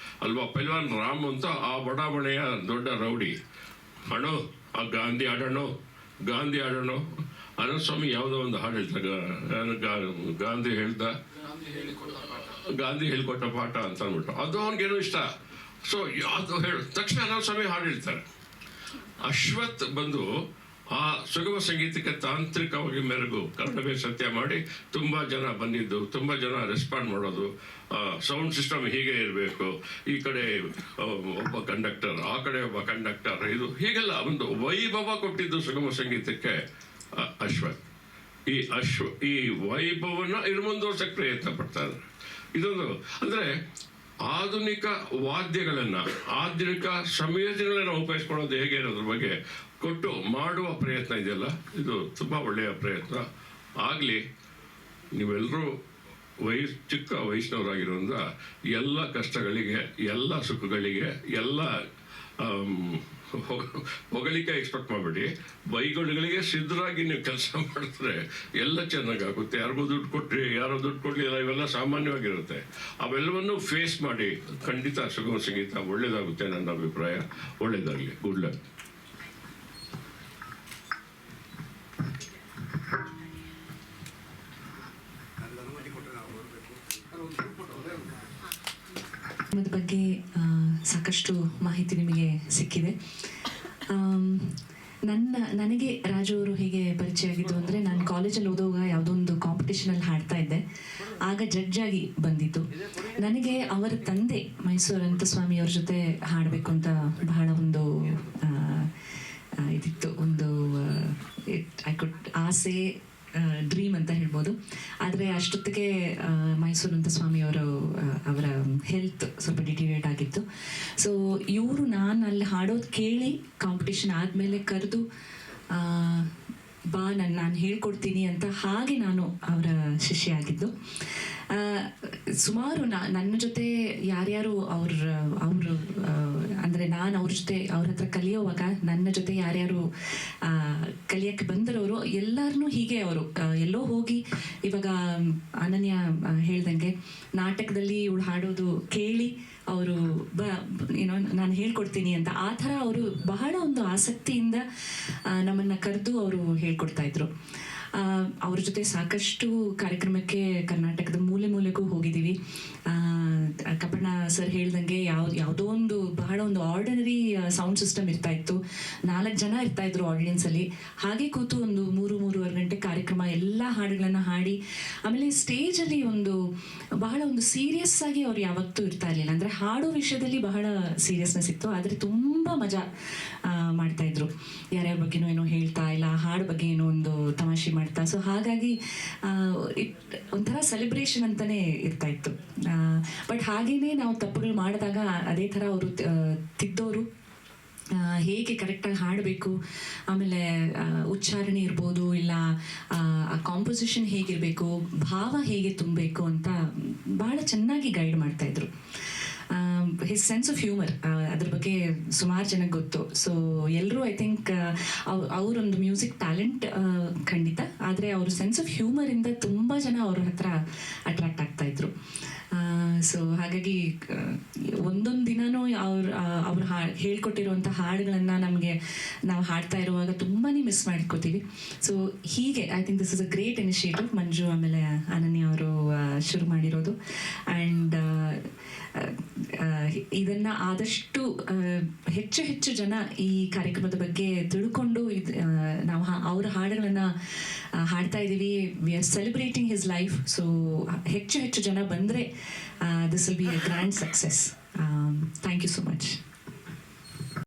ಅಲ್ವಾ ಪೈಲ್ವಾನ್ ರಾಮ್ ಅಂತ ಆ ಬಡಾವಣೆಯ ದೊಡ್ಡ ರೌಡಿ. ಅಣ್ಣೋ ಆ ಗಾಂಧಿ ಆಡೋಣ. ಅನಂತ ಸ್ವಾಮಿ ಯಾವುದೋ ಒಂದು ಹಾಡು ಹೇಳ್ತಾರೆ, ಗಾಂಧಿ ಹೇಳ್ಕೊಟ್ಟ ಪಾಠ ಅಂತ ಅಂದ್ಬಿಟ್ಟು, ಅದು ಅವ್ನಿಗೇನೋ ಇಷ್ಟ. ಸೊ ಅದು ತಕ್ಷಣ ಅನಂತ ಸ್ವಾಮಿ ಹಾಡು ಹೇಳ್ತಾರೆ. ಅಶ್ವಥ್ ಬಂದು ಆ ಸುಗಮ ಸಂಗೀತಕ್ಕೆ ತಾಂತ್ರಿಕವಾಗಿ ಮೆರುಗು, ಕನ್ನಡವೇ ಸತ್ಯ ಮಾಡಿ ತುಂಬ ಜನ ಬಂದಿದ್ದು, ತುಂಬ ಜನ ರೆಸ್ಪಾಂಡ್ ಮಾಡೋದು. ಸೌಂಡ್ ಸಿಸ್ಟಮ್ ಹೀಗೆ ಇರಬೇಕು, ಈ ಕಡೆ ಒಬ್ಬ ಕಂಡಕ್ಟರ್, ಆ ಕಡೆ ಒಬ್ಬ ಕಂಡಕ್ಟರ್, ಇದು ಹೀಗೆಲ್ಲ ಒಂದು ವೈಭವ ಕೊಟ್ಟಿದ್ದು ಸುಗಮ ಸಂಗೀತಕ್ಕೆ ಅಶ್ವಥ್. ಈ ವೈಭವನ ಇನ್ನು ಮುಂದುವರ್ಸಕ್ಕೆ ಪ್ರಯತ್ನ ಪಡ್ತಾ ಇದ್ದಾರೆ. ಇದೊಂದು ಅಂದರೆ ಆಧುನಿಕ ವಾದ್ಯಗಳನ್ನು, ಆಧುನಿಕ ಸಂಯೋಜನೆಗಳನ್ನು ಉಪಯೋಗಿಸ್ಕೊಳ್ಳೋದು ಹೇಗೆ ಅನ್ನೋದ್ರ ಬಗ್ಗೆ ಕೊಟ್ಟು ಮಾಡುವ ಪ್ರಯತ್ನ ಇದೆಯಲ್ಲ, ಇದು ತುಂಬ ಒಳ್ಳೆಯ ಪ್ರಯತ್ನ ಆಗಲಿ. ನೀವೆಲ್ಲರೂ ಚಿಕ್ಕ ವಯಸ್ಸಿನವರಾಗಿರೋದ್ರಿಂದ ಎಲ್ಲ ಕಷ್ಟಗಳಿಗೆ, ಎಲ್ಲ ಸುಖಗಳಿಗೆ, ಎಲ್ಲ ಹೊಗಳಿಕೆ ಎಕ್ಸ್ಪೆಕ್ಟ್ ಮಾಡಬೇಡಿ. ಬೈಗಳಿಗೆ ಸಿದ್ಧರಾಗಿ ನೀವು ಕೆಲಸ ಮಾಡಿದ್ರೆ ಎಲ್ಲ ಚೆನ್ನಾಗಾಗುತ್ತೆ. ಯಾರಿಗೂ ದುಡ್ಡು ಕೊಟ್ಟರೆ ಯಾರೋ ದುಡ್ಡು ಕೊಡಲಿಲ್ಲ, ಇವೆಲ್ಲ ಸಾಮಾನ್ಯವಾಗಿರುತ್ತೆ. ಅವೆಲ್ಲವನ್ನು ಫೇಸ್ ಮಾಡಿ. ಖಂಡಿತ ಸುಗಮ ಸಂಗೀತ ಒಳ್ಳೆಯದಾಗುತ್ತೆ, ನನ್ನ ಅಭಿಪ್ರಾಯ. ಒಳ್ಳೆಯದಾಗಲಿ. Good luck. ಬಗ್ಗೆ ಸಾಕಷ್ಟು ಮಾಹಿತಿ ನಿಮಗೆ ಸಿಕ್ಕಿದೆ. ನನಗೆ ರಾಜು ಅವರು ಹೇಗೆ ಪರಿಚಯ ಆಗಿದ್ದು ಅಂದರೆ, ನಾನು ಕಾಲೇಜಲ್ಲಿ ಓದುವಾಗ ಯಾವುದೋ ಒಂದು ಕಾಂಪಿಟೇಷನಲ್ಲಿ ಹಾಡ್ತಾ ಇದ್ದೆ. ಆಗ ಜಡ್ಜ್ ಆಗಿ ಬಂದಿದ್ದು. ನನಗೆ ಅವರ ತಂದೆ ಮೈಸೂರು ಅನಂತಸ್ವಾಮಿ ಅವ್ರ ಜೊತೆ ಹಾಡಬೇಕು ಅಂತ ಬಹಳ ಒಂದು ಇದಿತ್ತು, ಒಂದು ಆಸೆ, ಡ್ರೀಮ್ ಅಂತ ಹೇಳ್ಬೋದು. ಆದರೆ ಅಷ್ಟೊತ್ತಿಗೆ ಮೈಸೂರು ಅನಂತಸ್ವಾಮಿ ಅವರ ಹೆಲ್ತ್ ಸ್ವಲ್ಪ ಡಿಟೀರಿಯೇಟ್ ಆಗಿತ್ತು. ಸೊ ಇವರು ನಾನು ಅಲ್ಲಿ ಹಾಡೋದು ಕೇಳಿ ಕಾಂಪಿಟೇಷನ್ ಆದಮೇಲೆ ಕರೆದು ಬಾ ನಾನು ಹೇಳ್ಕೊಡ್ತೀನಿ ಅಂತ, ಹಾಗೆ ನಾನು ಅವರ ಶಿಷ್ಯ ಆಗಿದ್ದು. ಸುಮಾರು ನನ್ನ ಜೊತೆ ಯಾರ್ಯಾರು ಅವರು ಅಂದರೆ ನಾನು ಅವ್ರ ಜೊತೆ ಅವ್ರ ಹತ್ರ ಕಲಿಯೋವಾಗ ನನ್ನ ಜೊತೆ ಯಾರ್ಯಾರು ಕಲಿಯೋಕ್ಕೆ ಬಂದಿರೋರು ಎಲ್ಲರನ್ನೂ ಹೀಗೆ ಅವರು ಎಲ್ಲೋ ಹೋಗಿ, ಇವಾಗ ಅನನ್ಯ ಹೇಳ್ದಂಗೆ ನಾಟಕದಲ್ಲಿ ಇವಳು ಹಾಡೋದು ಕೇಳಿ ಅವರು ಏನೋ ನಾನು ಹೇಳ್ಕೊಡ್ತೀನಿ ಅಂತ, ಆ ಥರ ಅವರು ಬಹಳ ಒಂದು ಆಸಕ್ತಿಯಿಂದ ನಮ್ಮನ್ನು ಕರೆದು ಅವರು ಹೇಳ್ಕೊಡ್ತಾ ಇದ್ರು. ಅವ್ರ ಜೊತೆ ಸಾಕಷ್ಟು ಕಾರ್ಯಕ್ರಮಕ್ಕೆ ಕರ್ನಾಟಕದ ಮೂಲೆ ಮೂಲೆಗೂ ಹೋಗಿದ್ದೀವಿ. ಕಪಣ ಸರ್ ಹೇಳ್ದಂಗೆ ಯಾವುದೋ ಒಂದು ಬಹಳ ಒಂದು ಆರ್ಡಿನರಿ ಸೌಂಡ್ ಸಿಸ್ಟಮ್ ಇರ್ತಾ ಇತ್ತು. 4 ಜನ ಇರ್ತಾ ಇದ್ರು ಆಡಿಯನ್ಸಲ್ಲಿ. ಹಾಗೆ ಕೂತು ಒಂದು 3-3.5 ಗಂಟೆ ಕಾರ್ಯಕ್ರಮ ಎಲ್ಲ ಹಾಡುಗಳನ್ನು ಹಾಡಿ, ಆಮೇಲೆ ಸ್ಟೇಜಲ್ಲಿ ಬಹಳ ಒಂದು ಸೀರಿಯಸ್ ಆಗಿ ಅವ್ರು ಯಾವತ್ತೂ ಇರ್ತಾ ಇರಲಿಲ್ಲ. ಅಂದರೆ ಹಾಡೋ ವಿಷಯದಲ್ಲಿ ಬಹಳ ಸೀರಿಯಸ್ನೆಸ್ ಇತ್ತು, ಆದರೆ ತುಂಬ ಮಜಾ ಮಾಡ್ತಾ ಇದ್ರು. ಯಾರ್ಯಾರ ಬಗ್ಗೆನೂ ಏನೋ ಹೇಳ್ತಾ ಇಲ್ಲ, ಹಾಡು ಬಗ್ಗೆ ಏನೋ ಒಂದು ತಮಾಷೆ ಮಾಡ್ತಾ. ಸೊ ಹಾಗಾಗಿ ಒಂಥರ ಸೆಲೆಬ್ರೇಷನ್ ಅಂತಾನೆ ಇರ್ತಾ ಇತ್ತು. ಬಟ್ ಹಾಗೇನೆ ನಾವು ತಪ್ಪುಗಳು ಮಾಡಿದಾಗ ಅದೇ ಥರ ಅವರು ತಿದ್ದೋರು. ಹೇಗೆ ಕರೆಕ್ಟಾಗಿ ಹಾಡಬೇಕು, ಆಮೇಲೆ ಉಚ್ಚಾರಣೆ ಇರ್ಬೋದು, ಇಲ್ಲ ಆ ಕಾಂಪೋಸಿಷನ್ ಹೇಗಿರಬೇಕು, ಭಾವ ಹೇಗೆ ತುಂಬಬೇಕು ಅಂತ ಭಾಳ ಚೆನ್ನಾಗಿ ಗೈಡ್ ಮಾಡ್ತಾಯಿದ್ರು. ಹಿಸ್ ಸೆನ್ಸ್ ಆಫ್ ಹ್ಯೂಮರ್, ಅದ್ರ ಬಗ್ಗೆ ಸುಮಾರು ಜನಕ್ಕೆ ಗೊತ್ತು. ಸೊ ಎಲ್ಲರೂ ಐ ಥಿಂಕ್ ಅವರೊಂದು ಮ್ಯೂಸಿಕ್ ಟ್ಯಾಲೆಂಟ್ ಖಂಡಿತ, ಆದರೆ ಅವ್ರ ಸೆನ್ಸ್ ಆಫ್ ಹ್ಯೂಮರಿಂದ ತುಂಬ ಜನ ಅವ್ರ ಹತ್ರ ಅಟ್ರಾಕ್ಟ್ ಆಗ್ತಾಯಿದ್ರು. ಸೊ ಹಾಗಾಗಿ ಒಂದೊಂದು ದಿನನೂ ಅವ್ರು ಹೇಳ್ಕೊಟ್ಟಿರುವಂಥ ಹಾಡುಗಳನ್ನು ನಾವು ಹಾಡ್ತಾ ಇರುವಾಗ ತುಂಬಾ ಮಿಸ್ ಮಾಡ್ಕೋತೀವಿ. ಸೊ ಹೀಗೆ I think this is a great initiative Manju ಆಮೇಲೆ ಅನನ್ಯ ಅವರು ಶುರು ಮಾಡಿರೋದು. ಆ್ಯಂಡ್ ಇದನ್ನ ಆದಷ್ಟು ಹೆಚ್ಚು ಜನ ಈ ಕಾರ್ಯಕ್ರಮದ ಬಗ್ಗೆ ತಿಳ್ಕೊಂಡು ನಾವು ಅವರ ಹಾಡುಗಳನ್ನು ಹಾಡ್ತಾ ಇದ್ದೀವಿ. We are celebrating his life. So ಹೆಚ್ಚು ಜನ ಬಂದರೆ this will be a grand success. Thank you so much.